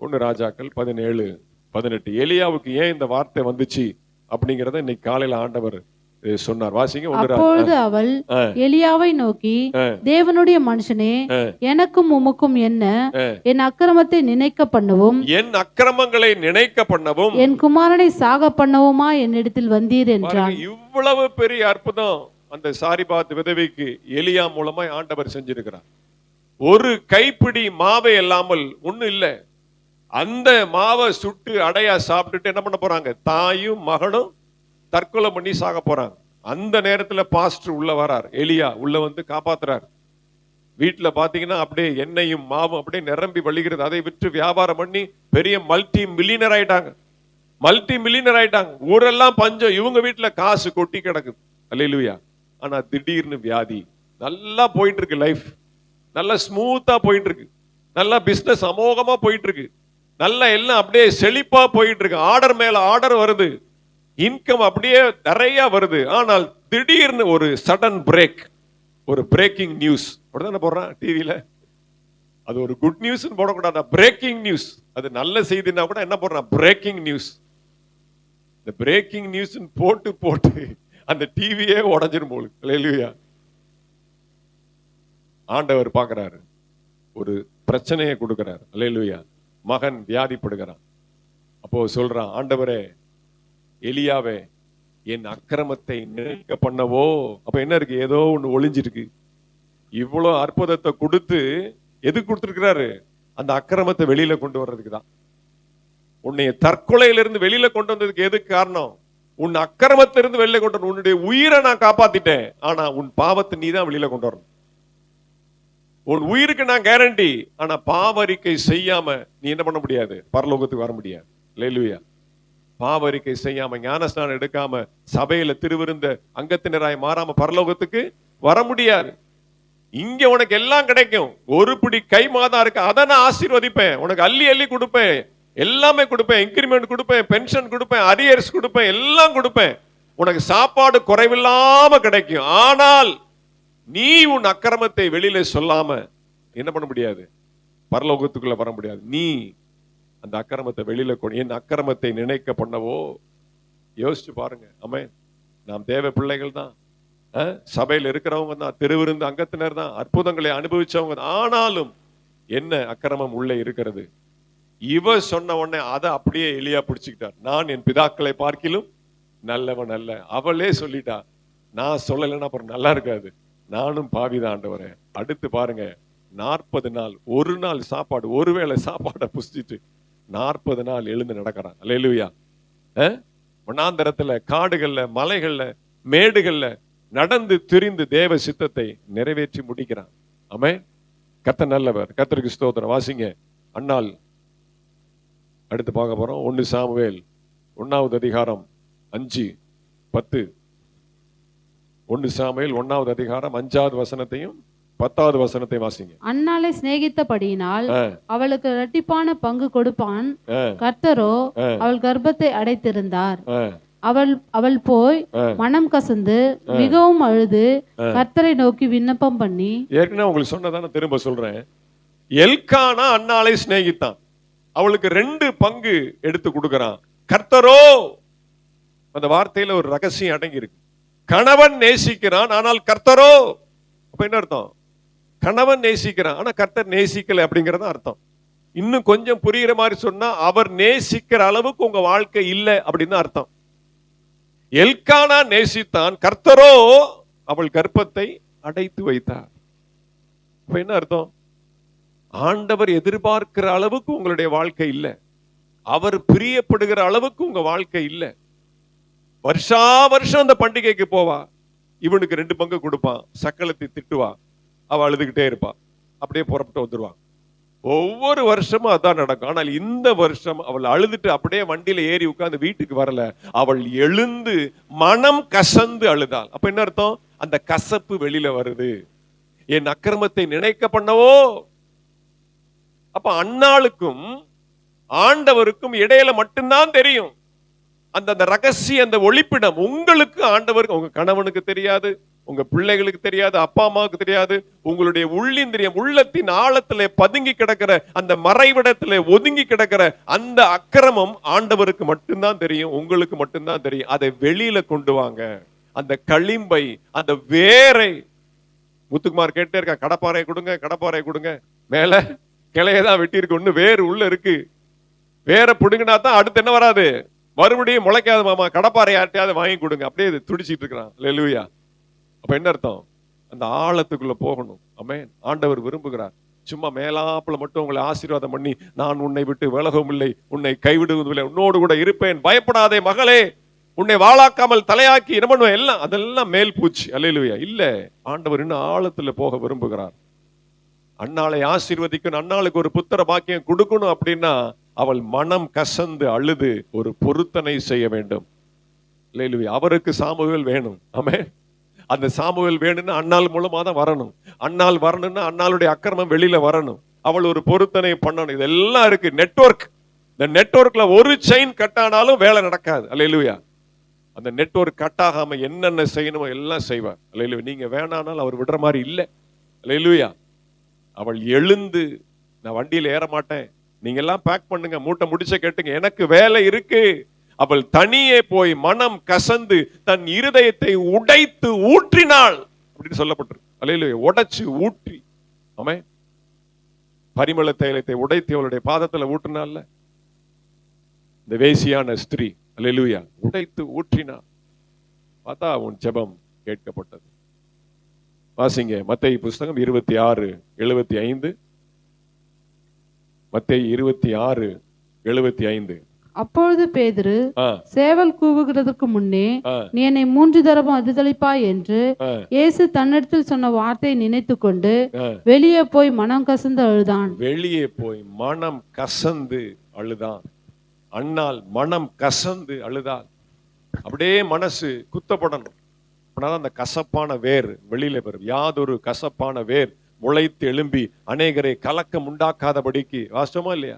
1 ராஜாக்கள் 17:18. எலியாவுக்கு ஏன் இந்த வார்த்தை வந்துச்சு அப்படிங்கறத இன்னைக்கு காலையில ஆண்டவர் சொன்னார். வாசிங்க. அப்பொழுது அவள் எலியாவை நோக்கி, தேவனுடைய மனுஷனே, எனக்கும் உமக்கும் என்ன? என் அக்கிரமத்தை நினைக்க பண்ணவும், என் அக்கிரமங்களை நினைக்க பண்ணவும், என் குமாரனை சாக பண்ணவுமா என்னிடத்தில் வந்தீர் என்றான். இவ்வளவு பெரிய அற்புதம் அந்த சாரிபாத் விதவைக்கு எலியா மூலமா ஆண்டவர் செஞ்சிருக்கிறார். ஒரு கைப்பிடி மாவை இல்லாமல் ஒண்ணும் இல்ல, அந்த மாவை சுட்டு அடையா சாப்பிட்டுட்டு என்ன பண்ண போறாங்க? தாயும் மகனும் தற்கொலை பண்ணி சாக போறாங்க. அந்த நேரத்துல பாஸ்டர் உள்ள வரார், எலியா உள்ள வந்து காப்பாத்துறார். வீட்டுல பாத்தீங்கன்னா அப்படியே எண்ணெயும் மாவும் அப்படியே நிரம்பி வழிகிறது. அதை விற்று வியாபாரம் பண்ணி பெரிய மல்டி மில்லியனர் ஆயிட்டாங்க. ஊரெல்லாம் பஞ்சம், இவங்க வீட்டுல காசு கொட்டி கிடக்குது. அல்லேலூயா. ஆனா திடீர்னு வியாதி. நல்லா போயிட்டு இருக்கு லைஃப், நல்லா ஸ்மூத்தா போயிட்டு இருக்கு, நல்லா பிசினஸ் அமோகமா போயிட்டு இருக்கு, நல்லா எல்லாம் அப்படியே செழிப்பா போயிட்டு இருக்கு. ஆர்டர் மேல ஆர்டர் வருது, இன்கம் அப்படியே நிறைய வருது. ஆனால் திடீர்னு ஒரு சடன் பிரேக், ஒரு பிரேக்கிங் நியூஸ். அப்படிதானே போடுறான் டிவியில. அது ஒரு குட் நியூஸ் போடக்கூடாது, பிரேக்கிங் நியூஸ். அது நல்ல செய்தினா கூட என்ன போடுறான்? Breaking news. இந்த பிரேக்கிங் நியூஸ் போட்டு போட்டு அந்த டிவியே உடஞ்சிரும் போல. அல்லேலூயா. ஆண்டவர் பார்க்கிறாரு, ஒரு பிரச்சனையை கொடுக்கிறார். அல்லேலூயா. மகன் வியாதிப்படுகிறான். அப்போ சொல்றான், ஆண்டவரே, எலியாவே, என் அக்கிரமத்தை நினைக்க பண்ணவோ. அப்ப என்ன இருக்கு? ஏதோ ஒண்ணு ஒளிஞ்சிருக்கு. இவ்வளவு அற்புதத்தை கொடுத்து எதுக்கு கொடுத்திருக்கிறாரு? அந்த அக்கிரமத்தை வெளியில கொண்டு வர்றதுக்கு தான். உன்னைய தற்கொலையிலிருந்து வெளியில கொண்டு வந்ததுக்கு எதுக்கு காரணம்? உன் அக்கிரமத்திலிருந்து வெளியில கொண்டு வரணும். உன்னுடைய உயிரை நான் காப்பாத்திட்டேன், ஆனா உன் பாவத்தை நீ தான் வெளியில கொண்டு வரணும். உன் உயிருக்கு நான் கேரண்டி, ஆனா பாவரிக்கை செய்யாம நீ என்ன பண்ண முடியாது? பரலோகத்துக்கு வர முடியாது. அல்லேலூயா. பாவரிக்கை செய்யாம, ஞானஸ்நானம் எடுக்காம, சபையில திருவிருந்த அங்கத்தினராய் மாறாம பரலோகத்துக்கு வர முடியாது. இங்க உனக்கு எல்லாம் கிடைக்கும். ஒரு பிடி கை மாதா இருக்கு, அதை நான் ஆசீர்வதிப்பேன், உனக்கு அள்ளி அள்ளி கொடுப்பேன், எல்லாமே கொடுப்பேன், இன்கிரிமெண்ட் கொடுப்பேன், பென்ஷன் கொடுப்பேன், அரியர்ஸ் கொடுப்பேன், எல்லாம் கொடுப்பேன். உனக்கு சாப்பாடு குறைவில்லாம கிடைக்கும். ஆனால் நீ உன் அக்கிரமத்தை வெளியில சொல்லாம என்ன பண்ண முடியாது? பரலோகத்துக்குள்ள வர முடியாது. நீ அந்த அக்கிரமத்தை வெளியில என் அக்கிரமத்தை நினைக்க பண்ணவோ? யோசிச்சு பாருங்க. ஆமென். நாம் தேவ பிள்ளைகள் தான், சபையில் இருக்கிறவங்க தான், திருவிருந்து அங்கத்தினர் தான், அற்புதங்களை அனுபவிச்சவங்க தான். ஆனாலும் என்ன அக்கிரமம் உள்ளே இருக்கிறது? இவ சொன்ன உடனே அதை அப்படியே எளியா பிடிச்சுக்கிட்டார். நான் என் பிதாக்களை பார்க்கிலும் நல்லவன் அல்ல. அவளே சொல்லிட்டா, நான் சொல்லலைன்னா அப்புறம் நல்லா இருக்காது, நானும் பாவிதான் ஆண்டவரே. அடுத்து பாருங்க, 40 நாள் ஒரு நாள் சாப்பாடு, ஒருவேளை சாப்பாடை புசிச்சிட்டு 40 நாள் எழுந்து நடக்கிறான். அல்லேலூயா. வனாந்தரத்துல, காடுகள்ல, மலைகள்ல, மேடுகள்ல நடந்து திரிந்து தேவ சித்தத்தை நிறைவேற்றி முடிக்கிறான். ஆமென். கர்த்தர் நல்லவர். கர்த்தருக்கு ஸ்தோத்திரம். வாசிங்க. அன்னாள் அடுத்து பார்க்க போறோம். 1 சாமுவேல் 1வது அதிகாரம் 5-10. 1 சாமுவேல் 1வது அதிகாரம் 5வது வசனத்தையும் 10வது வசனத்தையும் வாசிங்க. அன்னாளை சிநேகித்தபடியினால் அவளுக்கு இரட்டிப்பான பங்கு கொடுப்பான். கர்த்தரோ அவள் கர்ப்பத்தை அடைத்திருந்தார். அவள் போய் மனம் கசந்து மிகவும் அழுது கர்த்தரை நோக்கி விண்ணப்பம் பண்ணி, ஏற்கனவே உங்களுக்கு சொன்னதான திரும்ப சொல்றேன். எல்கானா அன்னாளை சிநேகித்தான். அவளுக்கு 2 பங்கு எடுத்து கொடுக்கிறான். கர்த்தரோ, அந்த வார்த்தையில ஒரு ரகசியம் அடங்கி இருக்கு. கணவன் நேசிக்கிறான், ஆனால் கர்த்தரோ. அப்ப என்ன அர்த்தம்? கணவன் நேசிக்கிறான், ஆனா கர்த்தர் நேசிக்கல அப்படிங்கறது அர்த்தம். இன்னும் கொஞ்சம் புரியுற மாதிரி சொன்னா, அவர் நேசிக்கிற அளவுக்கு உங்க வாழ்க்கை இல்லை அப்படின்னு அர்த்தம். எல்கானா நேசித்தான், கர்த்தரோ அவள் கர்ப்பத்தை அடைத்து வைத்தார். அப்ப என்ன அர்த்தம்? ஆண்டவர் எதிர்பார்க்கிற அளவுக்கு உங்களுடைய வாழ்க்கை இல்லை, அவர் பிரியப்படுகிற அளவுக்கு உங்க வாழ்க்கை இல்லை. வருஷா வருஷம் அந்த பண்டிகைக்கு போவா, இவனுக்கு 2 பங்கு கொடுப்பான், சக்களத்தை திட்டுவா, அவ அழுதுகிட்டே இருப்பா, அப்படியே புறப்பட்டு வந்துருவான். ஒவ்வொரு வருஷமும் அதான் நடக்கும். ஆனால் இந்த வருஷம் அவள் அழுதுட்டு அப்படியே வண்டியில ஏறி உட்கார்ந்து வீட்டுக்கு வரல, அவள் எழுந்து மனம் கசந்து அழுதாள். அப்ப என்ன அர்த்தம்? அந்த கசப்பு வெளியில வருது. என் அக்கிரமத்தை நினைக்க பண்ணவோ. அப்ப அன்னாளுக்கும் ஆண்டவருக்கும் இடையில மட்டும்தான் தெரியும் அந்த ரகசிய, அந்த ஒளிப்பிடம். உங்களுக்கு ஆண்டவருக்கு, உங்க கணவனுக்கு தெரியாது, உங்க பிள்ளைகளுக்கு தெரியாது, அப்பா அம்மாவுக்கு தெரியாது. உங்களுடைய உள்ளிந்திரியம், உள்ளத்தின் ஆழத்திலே பதுங்கி கிடக்கிற அந்த மறைவிடத்திலே ஒதுங்கி கிடக்கிற அந்த அக்கிரமம் ஆண்டவருக்கு மட்டும்தான் தெரியும், உங்களுக்கு மட்டும்தான் தெரியும். அதை வெளியில கொண்டு வாங்க. அந்த களிம்பை, அந்த வேரை. முத்துக்குமார் கேட்டே இருக்கா, கடப்பாறை கொடுங்க, கடப்பாறை கொடுங்க. மேல கிளையதான் வெட்டி இருக்கு, ஒண்ணு வேறு உள்ள இருக்கு. வேற பிடுங்கினா தான் அடுத்து என்ன வராது, மறுபடியும் முளைக்காது. மாமா கடப்பாறை யார்ட்டையாவது வாங்கி கொடுங்க. அப்படியே துடிச்சிட்டு இருக்கிறான். அல்லேலூயா. அப்ப என்ன அர்த்தம்? அந்த ஆழத்துக்குள்ள போகணும். ஆமென். ஆண்டவர் விரும்புகிறார். சும்மா மேலாப்புல மட்டும் உங்களை ஆசீர்வாதம் பண்ணி, நான் உன்னை விட்டு விலகவும் இல்லை, உன்னை கைவிடுவதும் இல்லை, உன்னோடு கூட இருப்பேன், பயப்படாதே மகளே, உன்னை வாளாக்காமல் தலையாக்கி என்ன பண்ணுவேன், எல்லாம் அதெல்லாம் மேல் பூச்சி. அல்லேலூயா. இல்ல, ஆண்டவர் இன்னும் ஆழத்துல போக விரும்புகிறார். அன்னாளை ஆசீர்வதிக்கணும், அன்னாளுக்கு ஒரு புத்திர பாக்கியம் கொடுக்கணும் அப்படின்னா அவள் மனம் கசந்து அழுது ஒரு பொருத்தனை செய்ய வேண்டும். அல்லேலூயா. அவருக்கு சாமுவேல் வேணும். ஆமென். அந்த சாமுவேல் வேணும்னா அன்னாள் மூலமா தான் வரணும். அன்னாள் வரணும்னா அன்னாளுடைய அக்கிரமம் வெளியில வரணும். அவள் ஒரு பொருத்தனை பண்ணணும். இதெல்லாம் இருக்கு. நெட்வொர்க். இந்த நெட்வொர்க்ல ஒரு செயின் கட் ஆனாலும் வேலை நடக்காது. அல்லேலூயா. அந்த நெட்வொர்க் கட் ஆகாம என்னென்ன செய்யணுமோ எல்லாம் செய்வார். அல்லேலூயா. நீங்க வேணானாலும் அவர் விடுற மாதிரி இல்லை. அல்லேலூயா. அவள் எழுந்து, நான் வண்டியில ஏற மாட்டேன், நீங்க எல்லாம் பேக் பண்ணுங்க, மூட்டை முடிச்ச கேட்டுங்க, எனக்கு வேலை இருக்கு. அவள் தனியே போய் மனம் கசந்து தன் இருதயத்தை உடைத்து ஊற்றினாள் அப்படின்னு சொல்லப்பட்டிருக்கு. அல்லேலூயா. உடைச்சு ஊற்றி. ஆமென். பரிமள தைலத்தை உடைத்து அவளுடைய பாதத்துல ஊற்றினாள் இந்த வேசியான ஸ்திரீ. அல்லேலூயா. உடைத்து ஊற்றினாள். பார்த்தா உன் ஜெபம் கேட்கப்பட்டது. வாசிங்க மத்தேயு புஸ்தகம் 26:75. மத்தேயு 26:75. அப்பொழுது பேதுரு சேவல் கூவுகிறதுக்கு முன்னே நீ என்னை 3 தடவை மறுதலிப்பாய் என்று இயேசு தன்னிடத்தில் சொன்ன வார்த்தையை நினைத்து கொண்டு வெளியே போய் மனம் கசந்து அழுதான். வெளியே போய் மனம் கசந்து அழுதான். அண்ணால் மனம் கசந்து அழுதாள். அப்படியே மனசு குத்தப்படணும். அப்படின்னா அந்த கசப்பான வேர் வெளியில வரும். யாதொரு கசப்பான வேர் முளைத்து எழும்பி அநேகரை கலக்கம் உண்டாக்காதபடிக்கு. வாஸ்தவமா இல்லையா?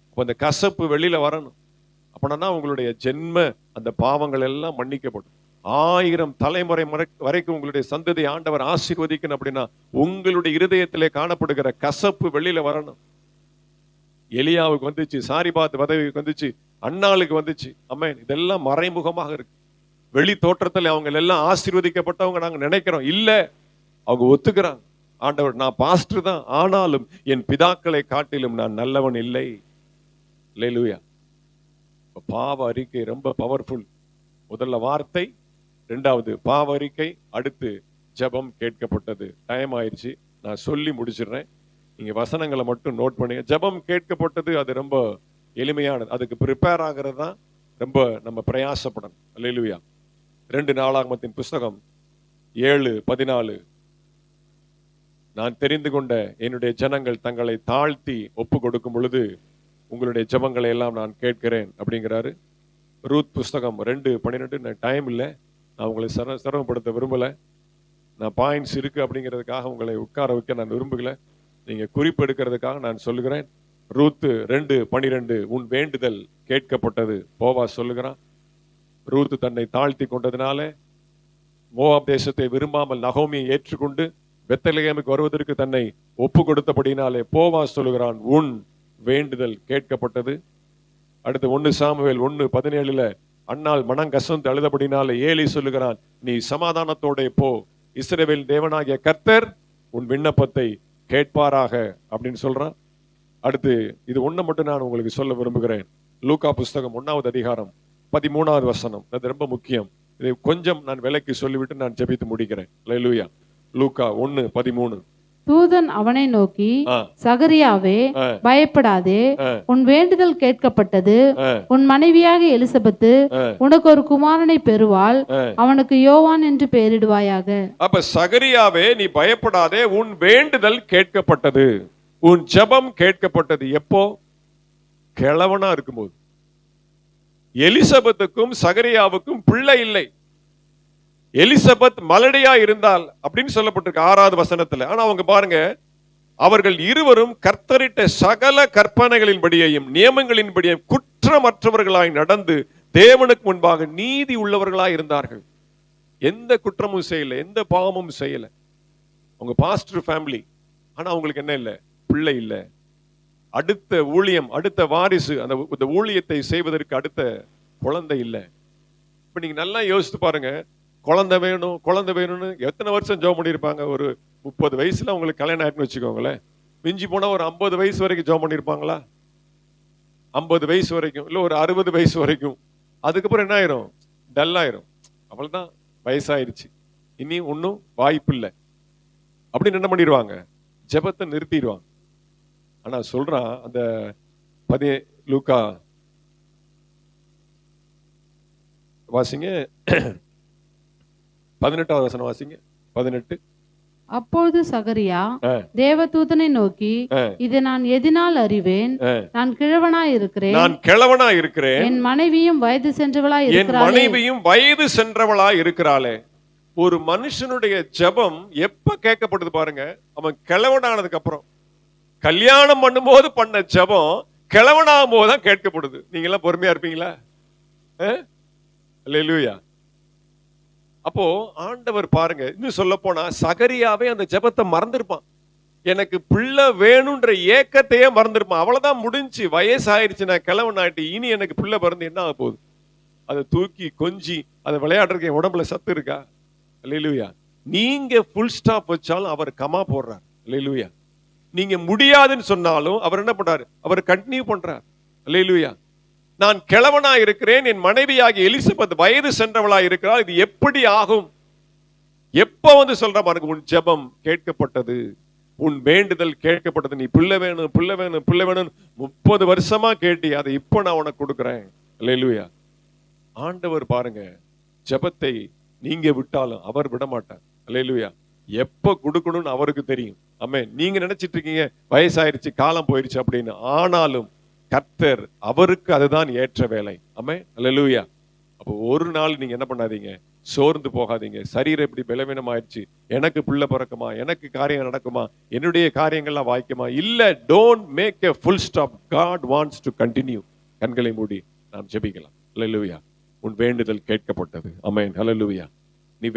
அப்ப அந்த கசப்பு வெளியில வரணும். அப்படின்னா உங்களுடைய ஜென்ம அந்த பாவங்கள் எல்லாம் மன்னிக்கப்படும். 1000 தலைமுறை வரைக்கும் உங்களுடைய சந்ததி ஆண்டவர் ஆசீர்வதிக்கணும். அப்படின்னா உங்களுடைய இருதயத்திலே காணப்படுகிற கசப்பு வெளியில வரணும். எலியாவுக்கு வந்துச்சு, சாரிபாத் பதவிக்கு வந்துச்சு, அன்னாளுக்கு வந்துச்சு. ஆமென். இதெல்லாம் மறைமுகமாக இருக்கு. வெளி தோற்றத்தில் அவங்க எல்லாம் ஆசீர்வதிக்கப்பட்டவங்க நாங்க நினைக்கிறோம். இல்ல, அவங்க ஒத்துக்கிறாங்க. ஆண்டவர், நான் பாஸ்டர் தான், ஆனாலும் என் பிதாக்களை காட்டிலும் நான் நல்லவன் இல்லை. அல்லேலூயா. பாவ அறிக்கை ரொம்ப பவர்ஃபுல். முதல்ல வார்த்தை, இரண்டாவது பாவ அறிக்கை, அடுத்து ஜெபம் கேட்கப்பட்டது. டைம் ஆயிடுச்சு, நான் சொல்லி முடிச்சிடுறேன். நீங்க வசனங்களை மட்டும் நோட் பண்ணுங்க. ஜெபம் கேட்கப்பட்டது, அது ரொம்ப எளிமையானது. அதுக்கு ப்ரிப்பேர் ஆகிறது தான் ரொம்ப நம்ம பிரயாசப்படணும். அல்லேலூயா. 2 நாளாகமத்தின் புஸ்தகம் 7:14. நான் தெரிந்து கொண்ட என்னுடைய ஜனங்கள் தங்களை தாழ்த்தி ஒப்பு கொடுக்கும் பொழுது உங்களுடைய ஜெபங்களை எல்லாம் நான் கேட்கிறேன் அப்படிங்கிறாரு. ரூத் புஸ்தகம் 2:12. டைம் இல்லை, நான் உங்களை சிரமப்படுத்த விரும்பல. நான் பாயிண்ட்ஸ் இருக்கு அப்படிங்கிறதுக்காக உங்களை உட்கார வைக்க நான் விரும்புகல. நீங்க குறிப்பு எடுக்கிறதுக்காக நான் சொல்லுகிறேன். ரூத் 2:12. உன் வேண்டுதல் கேட்கப்பட்டது. போவாஸ் சொல்லுகிறான். ரூத் தன்னை தாழ்த்தி கொண்டதினால, மோவாப் தேசத்தை விரும்பாமல் நகோமியை ஏற்றுக்கொண்டு பெத்லகேமுக்கு வருவதற்கு தன்னை ஒப்பு கொடுத்தபடினாலே போவாஸ் சொல்லுகிறான், உன் வேண்டுதல் கேட்கப்பட்டது. அடுத்து 1 சாமுவேல் 1:17. அன்னாள் மனம் கசந்து அழுதபடினாலே ஏலி சொல்லுகிறான், நீ சமாதானத்தோட போ, இஸ்ரவேல் தேவனாகிய கர்த்தர் உன் விண்ணப்பத்தை கேட்பாராக அப்படின்னு சொல்றான். அடுத்து இது ஒண்ணு மட்டும் நான் உங்களுக்கு சொல்ல விரும்புகிறேன். லூக்கா புஸ்தகம் 1வது அதிகாரம் 13வது வசனம். அது ரொம்ப முக்கியம். இதை கொஞ்சம் நான் விலைக்கு சொல்லிவிட்டு நான் ஜெபித்து முடிக்கிறேன். அல்லேலூயா. லூக்கா 1:13. தூதன் அவனை நோக்கி, சகரியாவே பயப்படாதே, உன் வேண்டுதல் கேட்கப்பட்டது. உன் மனைவியாக எலிசபெத்து உனக்கு ஒரு குமாரனை பெறுவாள், அவனுக்கு யோவான் என்று பெயரிடுவாயாக. அப்ப சகரியாவே நீ பயப்படாதே, உன் வேண்டுதல் கேட்கப்பட்டது, உன் ஜெபம் கேட்கப்பட்டது. எப்போ? கிழவனா இருக்கும்போது. எலிசபெத்துக்கும் சகரியாவுக்கும் பிள்ளை இல்லை. எலிசபெத் மலடியா இருந்தால் அப்படின்னு சொல்லப்பட்டிருக்கு 6வது வசனத்துல. ஆனா அவங்க பாருங்க, அவர்கள் இருவரும் கர்த்தரிட்ட சகல கற்பனைகளின்படியையும் நியமங்களின்படியும் குற்றமற்றவர்களாய் நடந்து தேவனுக்கு முன்பாக நீதி உள்ளவர்களாய் இருந்தார்கள். எந்த குற்றமும் செய்யல, எந்த பாவமும் செய்யல. அவங்க பாஸ்டர் ஃபேமிலி. ஆனா அவங்களுக்கு என்ன இல்லை? பிள்ளை இல்லை. அடுத்த ஊழியம், அடுத்த வாரிசு, அந்த ஊழியத்தை செய்வதற்கு அடுத்த குழந்தை இல்லை. இப்ப நீங்க நல்லா யோசித்து பாருங்க. குழந்தை வேணும், குழந்தை வேணும்னு எத்தனை வருஷம் ஜெபம் பண்ணியிருப்பாங்க? ஒரு 30 வயசுல அவங்களுக்கு கல்யாணம் ஆயிட்டுன்னு வச்சுக்கோங்களேன். மிஞ்சி போனா ஒரு 50 வயசு வரைக்கும் ஜெபம் பண்ணியிருப்பாங்களா? 50 வயசு வரைக்கும், இல்ல ஒரு 60 வயசு வரைக்கும். அதுக்கப்புறம் என்ன ஆயிரும்? டல் ஆயிரும். அவ்வளவுதான், வயசாயிருச்சு, இனி ஒன்னும் வாய்ப்பு இல்லை அப்படின்னு என்ன பண்ணிடுவாங்க? ஜெபத்தை நிறுத்திடுவாங்க. ஆனா சொல்றான் அந்த லூக்கா வாசிங்க 18வது வசனம் வாசிங்க. 18. அப்பொழுது சகரியா தேவதூதனை நோக்கி, இதை நான் எதினால் அறிவேன்? நான் கிழவனாய் இருக்கிறேன், என் மனைவியும் வயது சென்றவளாய் இருக்கிறாளே. ஒரு மனுஷனுடைய ஜெபம் எப்ப கேட்கப்படுது பாருங்க? அவன் கிழவனானதுக்கு அப்புறம். கல்யாணம் பண்ணும்போது பண்ண ஜெபம் கிழவனாகும் போதுதான் கேட்கப்படுது. நீங்க எல்லாம் பொறுமையா இருப்பீங்களா? அல்லேலூயா. அப்போ ஆண்டவர் பாருங்க, இன்னும் சொல்ல போனா சகரியாவே அந்த ஜெபத்தை மறந்திருப்பான். எனக்கு பிள்ளை வேணும்ன்ற ஏக்கத்தையே மறந்திருப்பான். அவ்வளவுதான், முடிஞ்சு, வயசாயிருச்சு, நான் கிழவன் ஆயிட்டு, இனி எனக்கு பிள்ளை பிறந்து என்ன ஆக போகுது? அதை தூக்கி கொஞ்சி அதை விளையாடுறதுக்கு என் உடம்புல சத்து இருக்கா? அல்லேலூயா. நீங்க ஃபுல் ஸ்டாப் வச்சாலும் அவர் கமா போடுறார். அல்லேலூயா. நீங்க முடியாதுன்னு சொன்னாலும் அவர் என்ன பண்றாரு? அவர் கண்டினியூ பண்றார். அல்லேலூயா. நான் கிழவனா இருக்கிறேன், என் மனைவியாகிய எலிசபெத் வயது சென்றவளா இருக்கிறாள், இது எப்படி ஆகும்? எப்ப வந்து சொல்ற பாருங்க, உன் ஜெபம் கேட்கப்பட்டது, உன் வேண்டுதல் கேட்கப்பட்டது. நீ பிள்ளை வேணும் பிள்ளை வேணும் பிள்ளை வேணும் 30 வருஷமா கேட்டி, அதை இப்போ நான் உனக்கு கொடுக்குறேன். அல்லேலூயா. ஆண்டவர் பாருங்க, ஜெபத்தை நீங்க விட்டாலும் அவர் விட மாட்டார். அல்லேலூயா. எப்ப கொடுக்கணும்னு அவருக்கு தெரியும். ஆமென். நீங்க நினைச்சிட்டு இருக்கீங்க வயசாயிருச்சு, காலம் போயிருச்சு அப்படின்னு. ஆனாலும் கர்த்தர், அவருக்கு அதுதான் ஏற்ற வேலை. ஆமென். அல்லேலூயா. அப்போ ஒரு நாள் நீங்க என்ன பண்ணாதீங்க, சோர்ந்து போகாதீங்க. சரீரம் இப்படி பலவீனம் ஆயிடுச்சு, எனக்கு பிள்ளை பிறக்குமா, எனக்கு காரியம் நடக்குமா, என்னுடைய காரியங்கள்லாம் வாய்க்குமா? இல்ல, don't make a full stop. God wants to continue. கண்களை மூடி நாம் ஜெபிக்கலாம். அல்லேலூயா. உன் வேண்டுதல் கேட்கப்பட்டது. ஆமென். அல்லேலூயா. நீ